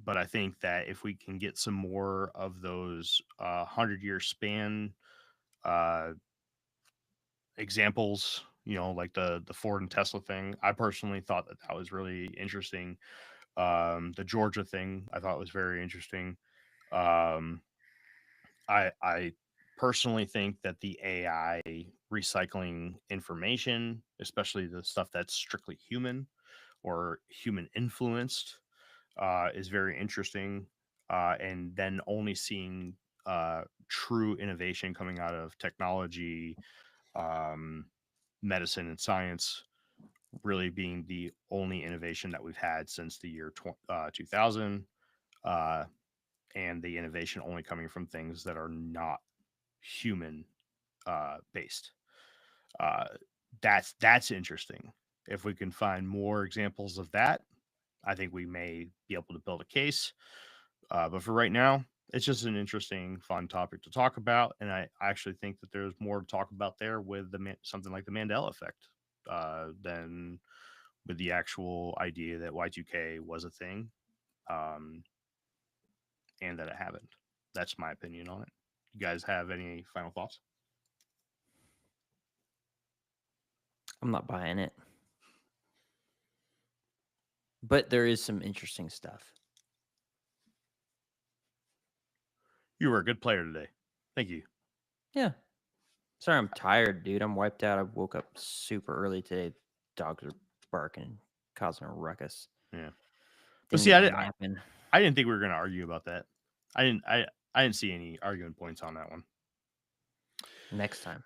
But I think that if we can get some more of those 100-year span uh, examples, like the Ford and Tesla thing, I personally thought that was really interesting. The Georgia thing, I thought was very interesting. Um, I personally think that the AI recycling information, especially the stuff that's strictly human or human influenced, is very interesting. And then only seeing true innovation coming out of technology, um, medicine and science really being the only innovation that we've had since the year 2000, and the innovation only coming from things that are not human based. Uh, that's interesting. If we can find more examples of that, I think we may be able to build a case. But for right now, it's just an interesting, fun topic to talk about, and I actually think that there's more to talk about there with something like the Mandela effect than with the actual idea that Y2K was a thing, um, and that it happened. That's my opinion on it. You guys have any final thoughts? I'm not buying it. But there is some interesting stuff. You were a good player today. Thank you. Yeah. Sorry, I'm tired, dude. I'm wiped out. I woke up super early today. Dogs are barking, causing a ruckus. Yeah. Didn't But see, get I my didn't, nap in. I didn't think we were going to argue about that. I didn't see any arguing points on that one. Next time.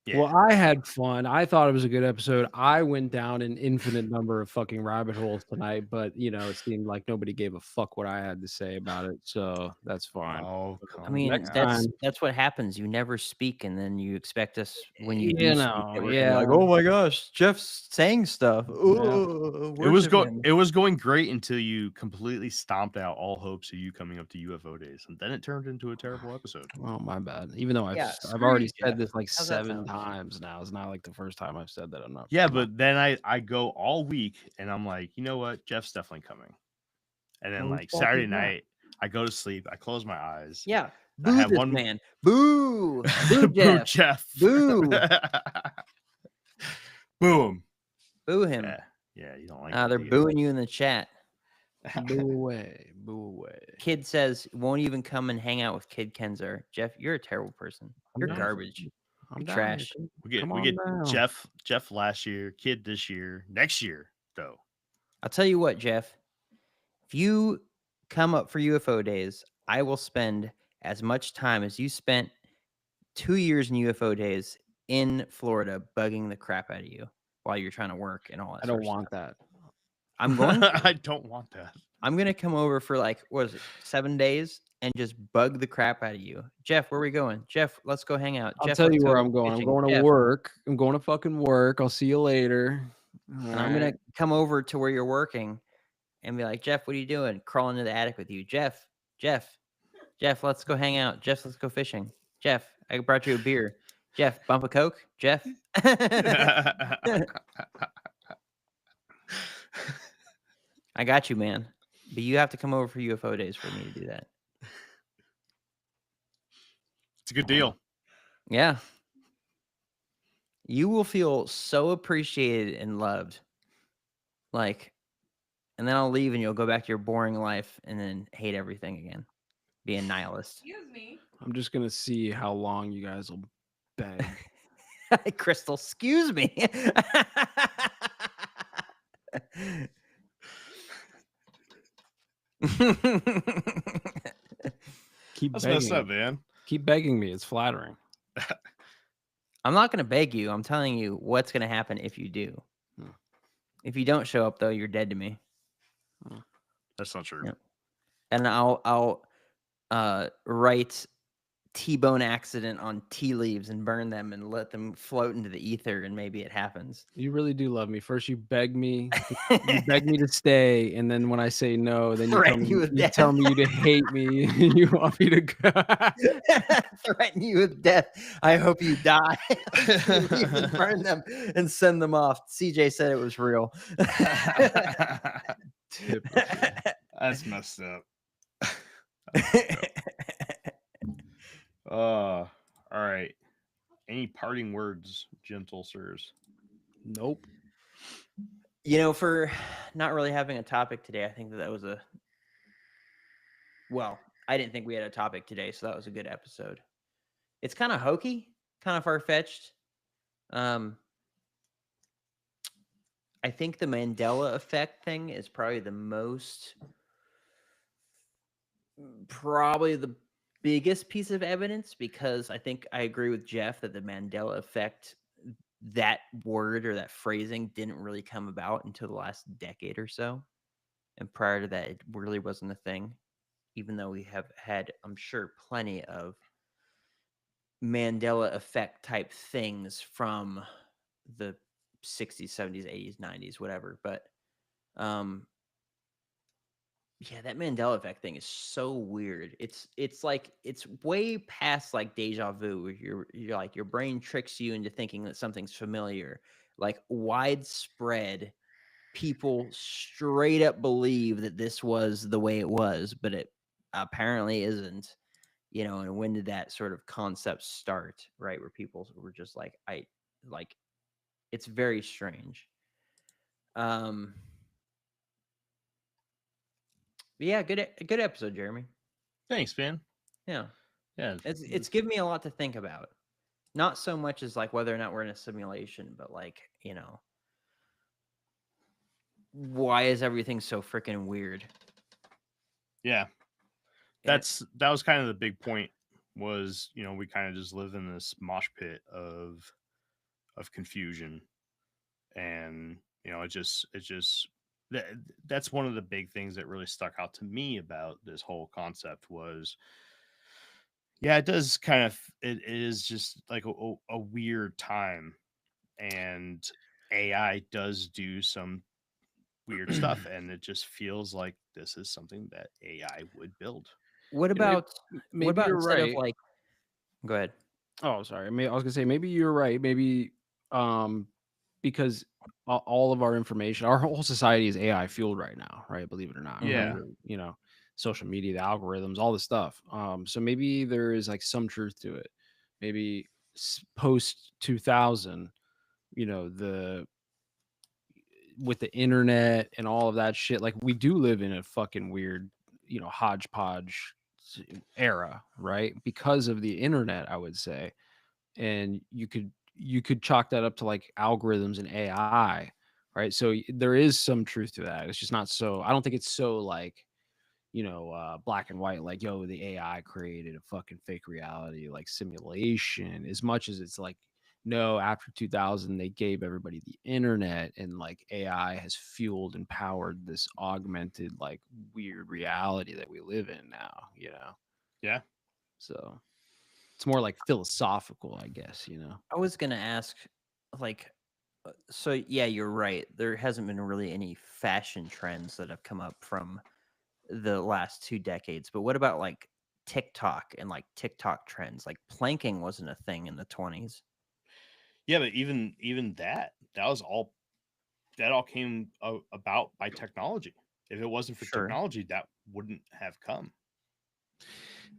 Yeah. Well, I had fun. I thought it was a good episode. I went down an infinite number of fucking rabbit holes tonight, but it seemed like nobody gave a fuck what I had to say about it, so that's fine. Oh, I come mean, next that's time. that's what happens. You never speak, and then you expect us when you do You speak know, that we're gonna be like, yeah. "Oh my gosh, Jeff's saying stuff." It was going great until you completely stomped out all hopes of you coming up to UFO days, and then it turned into a terrible episode. Oh, my bad. Even though I've Yeah, I've screw already you, said Jeff. this like How's that 7 sound? times now. It's not like the first time I've said that. I'm not. Yeah, I'm not- but then I go all week and I'm like, you know what? Jeff's definitely coming. And then Well, like whose fault Saturday is that? night, I go to sleep, I close my eyes. Yeah, I boo have this one man. Boo, boo Boo Jeff. Jeff. Boo. Boom. Boo him. Yeah, you don't like it, They're do you? booing you in the chat. Boo away. Boo away. Kid says won't even come and hang out with Kid Kenzer. Jeff, you're a terrible person. I'm You're down. garbage. I'm You're down. trash. We Come get on down. Jeff last year, Kid this year, next year though. I'll tell you what, Jeff. If you come up for UFO days, I will spend as much time as you spent 2 years in UFO days in Florida bugging the crap out of you while you're trying to work and all that. I sort don't of want stuff. that. I'm going to. I don't want that. I'm going to come over for like, what is it, 7 days and just bug the crap out of you. Jeff, where are we going? Jeff, let's go hang out. I'll Jeff, tell let's you where go I'm going. fishing. I'm going to Jeff. work. I'm going to fucking work. I'll see you later. And I'm going to come over to where you're working and be like, Jeff, what are you doing? Crawl into the attic with you. Jeff, let's go hang out. Jeff, let's go fishing. Jeff, I brought you a beer. Jeff, bump a Coke. Jeff. I got you, man. But you have to come over for UFO days for me to do that. It's a good deal. Yeah. You will feel so appreciated and loved. Like, and then I'll leave and you'll go back to your boring life and then hate everything again. Be a nihilist. Excuse me. I'm just gonna see how long you guys will beg. Crystal, excuse me. Keep That's begging. messed up, man. Keep begging me. It's flattering. I'm not going to beg you. I'm telling you what's going to happen if you do. Hmm. If you don't show up, though, you're dead to me. That's not true. Yeah. And I'll write T-bone accident on tea leaves and burn them and let them float into the ether, and maybe it happens. You really do love me. First, you beg me. You beg me to stay, and then when I say no, then you Threaten you with you death. tell me you to hate me. You want me to go. Threaten you with death. I hope you die. Leave and burn them and send them off. CJ said it was real. Typical. That's messed up. All right. Any parting words, gentle sirs? Nope. You know, for not really having a topic today, I think that was a well, I didn't think we had a topic today, so that was a good episode. It's kind of hokey, kind of far-fetched. I think the Mandela effect thing is probably the biggest piece of evidence, because I think I agree with Jeff that the Mandela effect that word or that phrasing didn't really come about until the last decade or so. And prior to that, it really wasn't a thing, even though we have had, I'm sure, plenty of Mandela effect type things from the 60s, 70s, 80s, 90s, whatever. But yeah, that Mandela effect thing is so weird. It's like it's way past like deja vu, where you're like your brain tricks you into thinking that something's familiar. Like widespread people straight up believe that this was the way it was, but it apparently isn't. And when did that sort of concept start, right? Where people were just like, it's very strange. But yeah, good episode, Jeremy. Thanks, man. Yeah. Yeah, It's given me a lot to think about. Not so much as like whether or not we're in a simulation, but like, why is everything so freaking weird? yeah. And That was kind of the big point. Was we kind of just live in this mosh pit of confusion, and that's one of the big things that really stuck out to me about this whole concept was, yeah, it does kind of, it is just like a weird time, and AI does do some weird stuff, and it just feels like this is something that AI would build. what You know, about maybe you're instead of right. like, go ahead. Oh, sorry. I was gonna say maybe you're right. Maybe because all of our information, our whole society is AI fueled right now, right? Believe it or not. Yeah. Social media, the algorithms, all this stuff. So maybe there is like some truth to it. Maybe post 2000, with the internet and all of that shit, like we do live in a fucking weird, hodgepodge era, right? Because of the internet, I would say. And you could chalk that up to like algorithms and AI, right? So there is some truth to that. It's just not so, I don't think it's so like, black and white, like, yo, the AI created a fucking fake reality, like simulation, as much as it's like, no, after 2000, they gave everybody the internet, and like AI has fueled and powered this augmented, like weird reality that we live in now. Yeah. So it's more like philosophical, I guess, I was gonna ask, like, so yeah, you're right. There hasn't been really any fashion trends that have come up from the last 2 decades. But what about like TikTok and like TikTok trends? Like planking wasn't a thing in the 20s. Yeah, but even that all came about by technology. If it wasn't for Sure. technology, that wouldn't have come.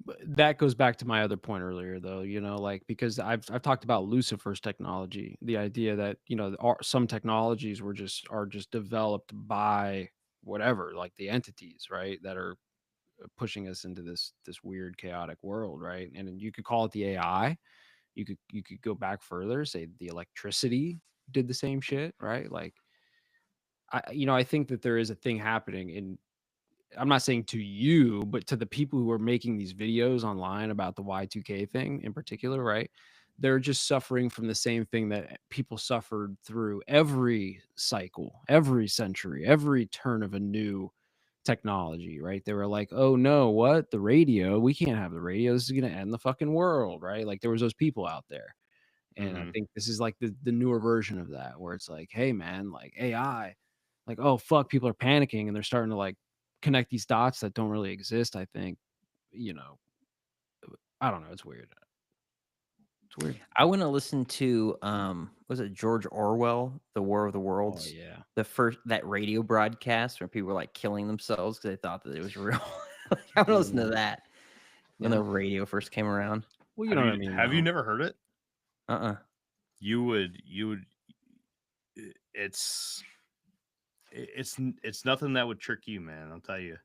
But that goes back to my other point earlier, though, like, because I've talked about Lucifer's technology, the idea that some technologies are just developed by whatever, like the entities, right, that are pushing us into this weird chaotic world, right? And then you could call it the AI. You could go back further, say the electricity did the same shit, right? Like, I think that there is a thing happening in, I'm not saying to you, but to the people who are making these videos online about the Y2K thing in particular, right? They're just suffering from the same thing that people suffered through every cycle, every century, every turn of a new technology, right? They were like, oh no, what? The radio? We can't have the radio. This is going to end the fucking world, right? Like there was those people out there. And I Mhm. think this is like the newer version of that, where it's like, hey man, like AI, like, oh fuck, people are panicking and they're starting to like connect these dots that don't really exist. I think, I don't know, it's weird. It's weird. I want to listen to was it George Orwell, The War of the Oh Worlds? yeah. That radio broadcast where people were like killing themselves because they thought that it was real. Like, I want to listen to that when Yeah. the radio first came around. Well, you know what I mean. Have you though. never heard it? You would it's nothing that would trick you, man, I'll tell you.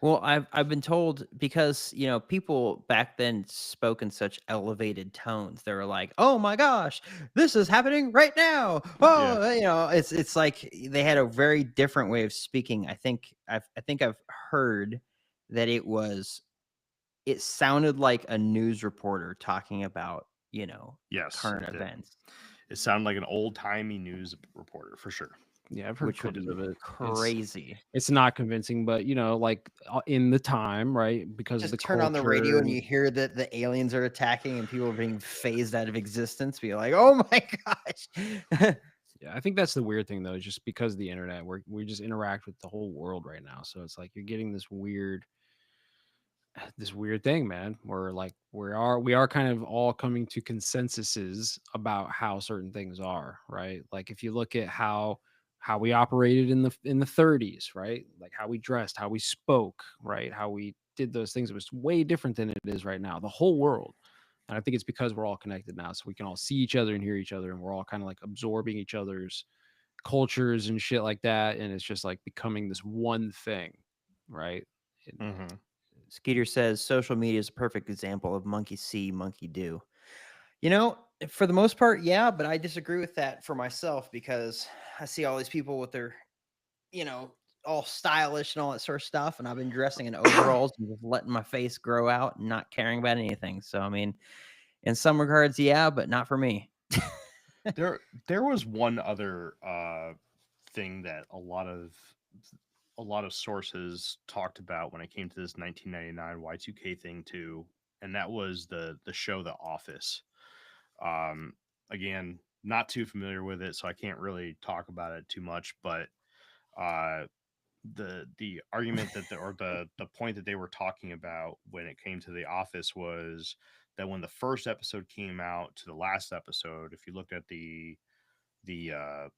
Well, I've been told, because people back then spoke in such elevated tones. They were like, "Oh my gosh, this is happening right now!" Oh, it's like they had a very different way of speaking. I think I've heard that it sounded like a news reporter talking about Yes, current it did. events. It sounded like an old timey news reporter for sure. Yeah, I've heard which would clips of be it. It's crazy. it's not convincing, but you know, like in the time, right? Because of Just the turn on the radio and culture you hear that the aliens are attacking and people are being phased out of existence. Be like, oh my gosh. Yeah, I think that's the weird thing though, just because of the internet, we just interact with the whole world right now. So it's like you're getting this weird thing, man. Where like we are kind of all coming to consensuses about how certain things are, right? Like if you look at how we operated in the 30s, right? Like how we dressed, how we spoke, right? How we did those things, it was way different than it is right now. The whole world. And I think it's because we're all connected now. So we can all see each other and hear each other, and we're all kind of like absorbing each other's cultures and shit like that. And it's just like becoming this one thing, right? And Mm-hmm. Skeeter says social media is a perfect example of monkey see, monkey do. You know, for the most part, yeah, but I disagree with that for myself because I see all these people with their, you know, all stylish and all that sort of stuff. And I've been dressing in overalls and just letting my face grow out and not caring about anything. So, I mean, in some regards, yeah, but not for me. There was one other thing that a lot of sources talked about when it came to this 1999 Y2K thing too, and that was the show The Office. Again, not too familiar with it, so I can't really talk about it too much. But uh, the argument that the point that they were talking about when it came to The Office was that when the first episode came out to the last episode, if you looked at the uh,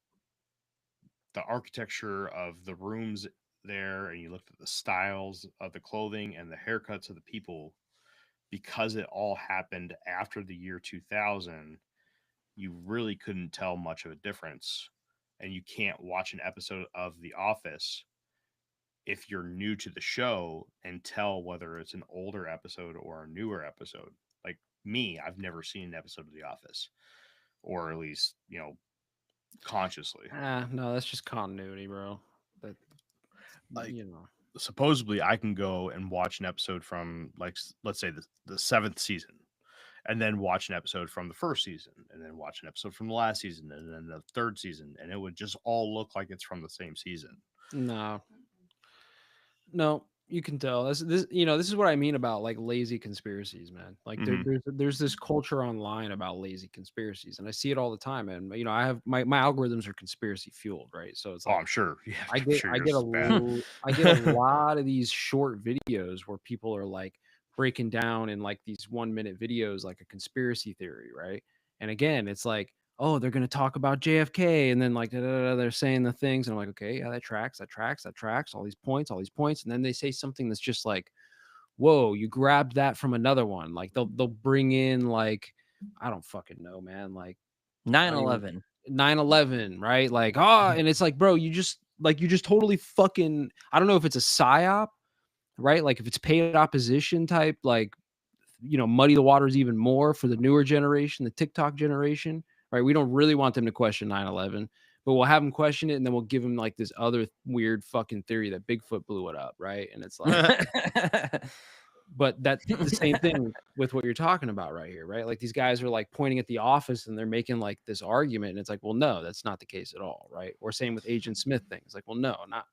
the architecture of the rooms there and you looked at the styles of the clothing and the haircuts of the people, because it all happened after the year 2000, you really couldn't tell much of a difference. And you can't watch an episode of The Office if you're new to the show and tell whether it's an older episode or a newer episode. Like me, I've never seen an episode of The Office, or at least, consciously. no, that's just continuity, bro. That Like, you know. supposedly I can go and watch an episode from, like, let's say the seventh season, and then watch an episode from the first season, and then watch an episode from the last season, and then the third season, and it would just all look like it's from the same season. No, no, you can tell. This is what I mean about like lazy conspiracies, man. Like Mhm. there's this culture online about lazy conspiracies, and I see it all the time. And I have my algorithms are conspiracy fueled, right? So it's Oh, like I'm sure. Yeah, I I'm get sure I yours get a is bad. I get a lot of these short videos where people are like breaking down in like these 1 minute videos like a conspiracy theory, right? And again, it's like, oh, they're gonna talk about JFK, and then like they're saying the things, and I'm like, okay, yeah, that tracks, all these points, and then they say something that's just like, whoa, you grabbed that from another one. Like they'll bring in like, I don't fucking know, man, like 9/11. 9/11, right? Like, and it's like, bro, you just totally fucking, I don't know if it's a psyop, right? Like if it's paid opposition type, like, muddy the waters even more for the newer generation, the TikTok generation, right? We don't really want them to question 9/11, but we'll have them question it, and then we'll give them like this other weird fucking theory that Bigfoot blew it up, right? And it's like, but that's the same thing with what you're talking about right here, right? Like these guys are like pointing at The Office and they're making like this argument, and it's like, well, no, that's not the case at all, right? Or same with Agent Smith things, like, well, no, not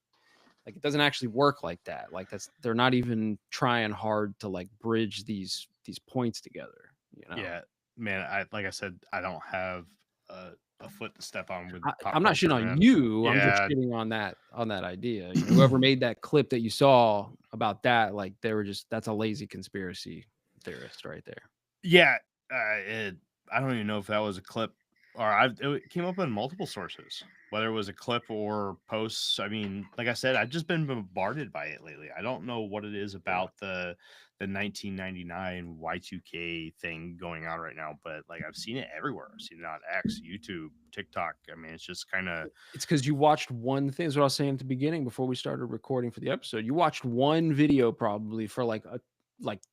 like it doesn't actually work like that. Like they're not even trying hard to like bridge these points together, you know. Yeah, man. Like I said, I don't have a foot to step on with pop I'm not shitting culture, on man. you. I'm just Yeah, shitting on that idea. Whoever made that clip that you saw about that, like they were just that's a lazy conspiracy theorist right there. yeah. I don't even know if that was a clip or it came up in multiple sources, whether it was a clip or posts. I mean, like I said, I've just been bombarded by it lately. I don't know what it is about the 1999 Y2K thing going on right now, but like I've seen it everywhere. I've seen it on X, YouTube, TikTok. I mean, it's just kind of It's because you watched one thing. Is what I was saying at the beginning before we started recording for the episode. You watched one video probably for like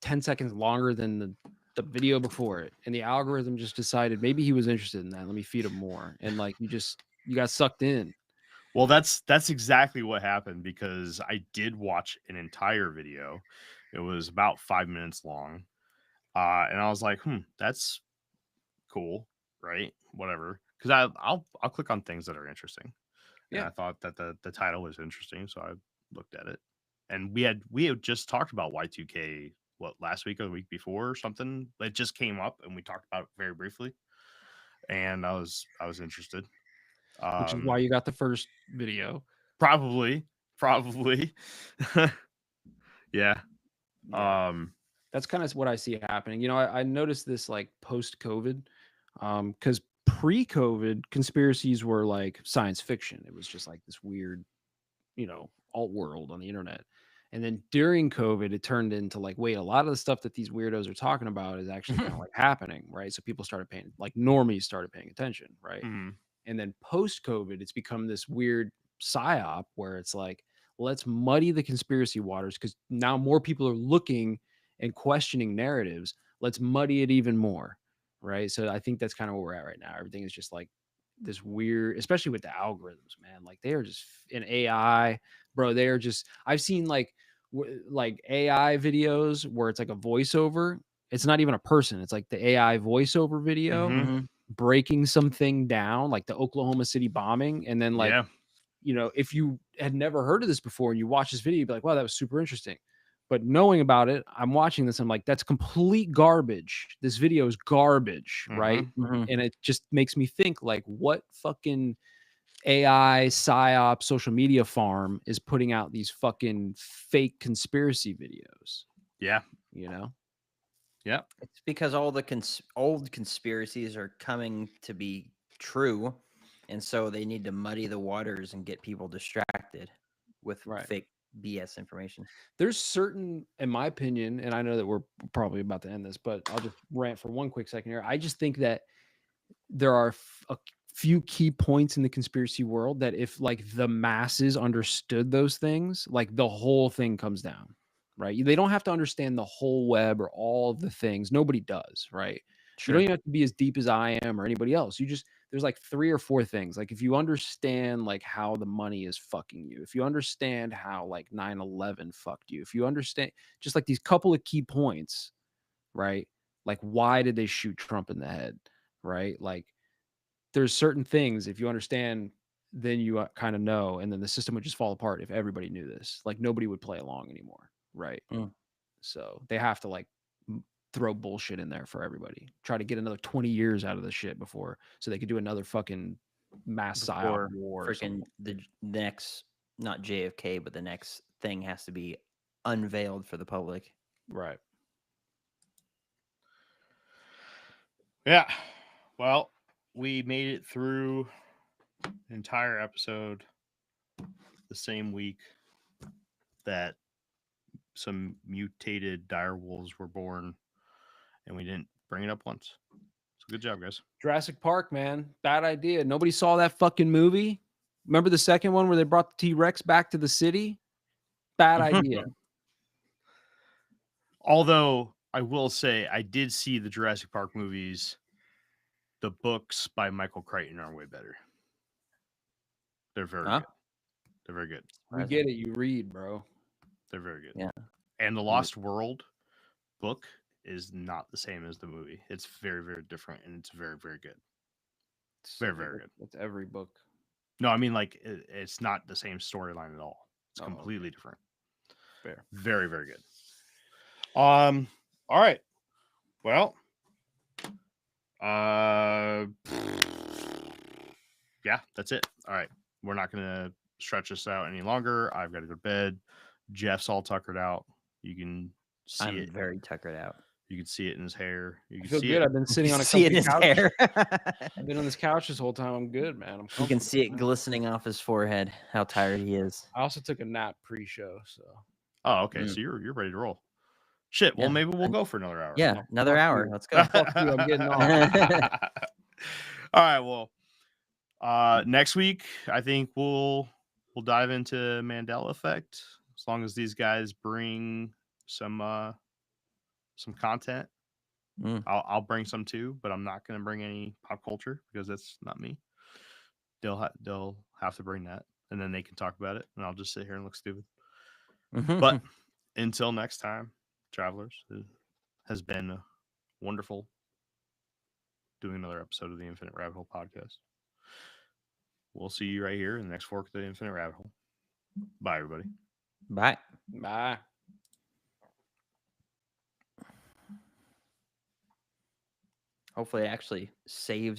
10 seconds longer than the video before it, and the algorithm just decided maybe he was interested in that. Let me feed him more, and like you got sucked in. well, that's exactly what happened because I did watch an entire video. It was about 5 minutes long. And I was like, that's cool, right? Whatever. because I'll click on things that are interesting. And Yeah. I thought that the title was interesting, so I looked at it. And we had just talked about Y2K last week or the week before or something. It just came up and we talked about it very briefly. And I was interested. Which is why you got the first video. Probably. Yeah. Yeah. That's kind of what I see happening. You know, I noticed this like post-COVID, because pre-COVID conspiracies were like science fiction. It was just like this weird, you know, alt world on the internet. And then during COVID, it turned into like, wait, a lot of the stuff that these weirdos are talking about is actually kind of like happening, right? So people started paying, like normies started paying attention, right? Mhm. And then post COVID, it's become this weird psyop where it's like, let's muddy the conspiracy waters because now more people are looking and questioning narratives. Let's muddy it even more, right? So I think that's kind of where we're at right now. Everything is just like this weird, especially with the algorithms, man. Like they are just in AI, bro. They are just. I've seen like like AI videos where it's like a voiceover. It's not even a person. It's like the AI voiceover video Mhm. Mhm. breaking something down, like the Oklahoma City bombing, and then like Yeah. you know, if you had never heard of this before and you watch this video, you'd be like, wow, that was super interesting. But knowing about it, I'm watching this. I'm like, that's complete garbage. This video is garbage, right? Mhm. And it just makes me think, like, what fucking AI psyop social media farm is putting out these fucking fake conspiracy videos? Yeah. You know? Yeah. It's because all the old conspiracies are coming to be true, and so they need to muddy the waters and get people distracted with Right. fake BS information. There's certain, in my opinion, and I know that we're probably about to end this, but I'll just rant for one quick second here. I just think that there are a few key points in the conspiracy world that if like the masses understood those things, like the whole thing comes down, right? They don't have to understand the whole web or all of the things. Nobody does, right? You don't even have to be as deep as I am or anybody else. You just, there's like 3 or 4 things. Like if you understand like how the money is fucking you, if you understand how like 9/11 fucked you, if you understand just like these couple of key points, right? Like why did they shoot Trump in the head, right? Like there's certain things if you understand, then you kind of know, and then the system would just fall apart if everybody knew this. Like nobody would play along anymore, right? Mm. So they have to like throw bullshit in there for everybody. Try to get another 20 years out of the shit before, so they could do another fucking mass psyop Before war. Or freaking something. the next, not JFK, but the next thing has to be unveiled for the public. Right. Yeah. Well, we made it through the entire episode the same week that some mutated dire wolves were born, and we didn't bring it up once. So good job, guys. Jurassic Park, man. Bad idea. Nobody saw that fucking movie. Remember the second one where they brought the T-Rex back to the city? Bad idea. Although I will say I did see the Jurassic Park movies. The books by Michael Crichton are way better. They're very Huh? good. They're very good. We get it. You read, bro. They're very good. Yeah. And the Lost World book is not the same as the movie. It's very, very different, and it's very, very good. Very, very good. That's every book. No, I mean like it's not the same storyline at all. It's Oh, completely different. Fair. Very, very good. All right. Well, yeah, that's it. All right. We're not gonna stretch this out any longer. I've got to go to bed. Jeff's all tuckered out. You can see I'm it. very tuckered out. You can see it in his hair. You I can feel see good. it. I've been sitting on a See it in comfy his couch. hair. I've been on this couch this whole time. I'm good, man. I'm You can comfortable, see it man. glistening off his forehead. How tired he is. I also took a nap pre-show, so Oh, okay. Mm. So you're ready to roll. Shit. Well, Yeah. maybe we'll go for another hour. Yeah, No, another fuck hour. you. Let's go. Fuck you, I'm getting off. All right. Well, next week I think we'll dive into Mandela Effect as long as these guys bring some content. Mm. I'll bring some too, but I'm not going to bring any pop culture because that's not me. They'll have to bring that, and then they can talk about it, and I'll just sit here and look stupid. But until next time, travelers, it has been wonderful doing another episode of the Infinite Rabbit Hole podcast. we'll see you right here in the next fork of the infinite rabbit hole. Bye, everybody. Bye. Bye. Hopefully, it actually saves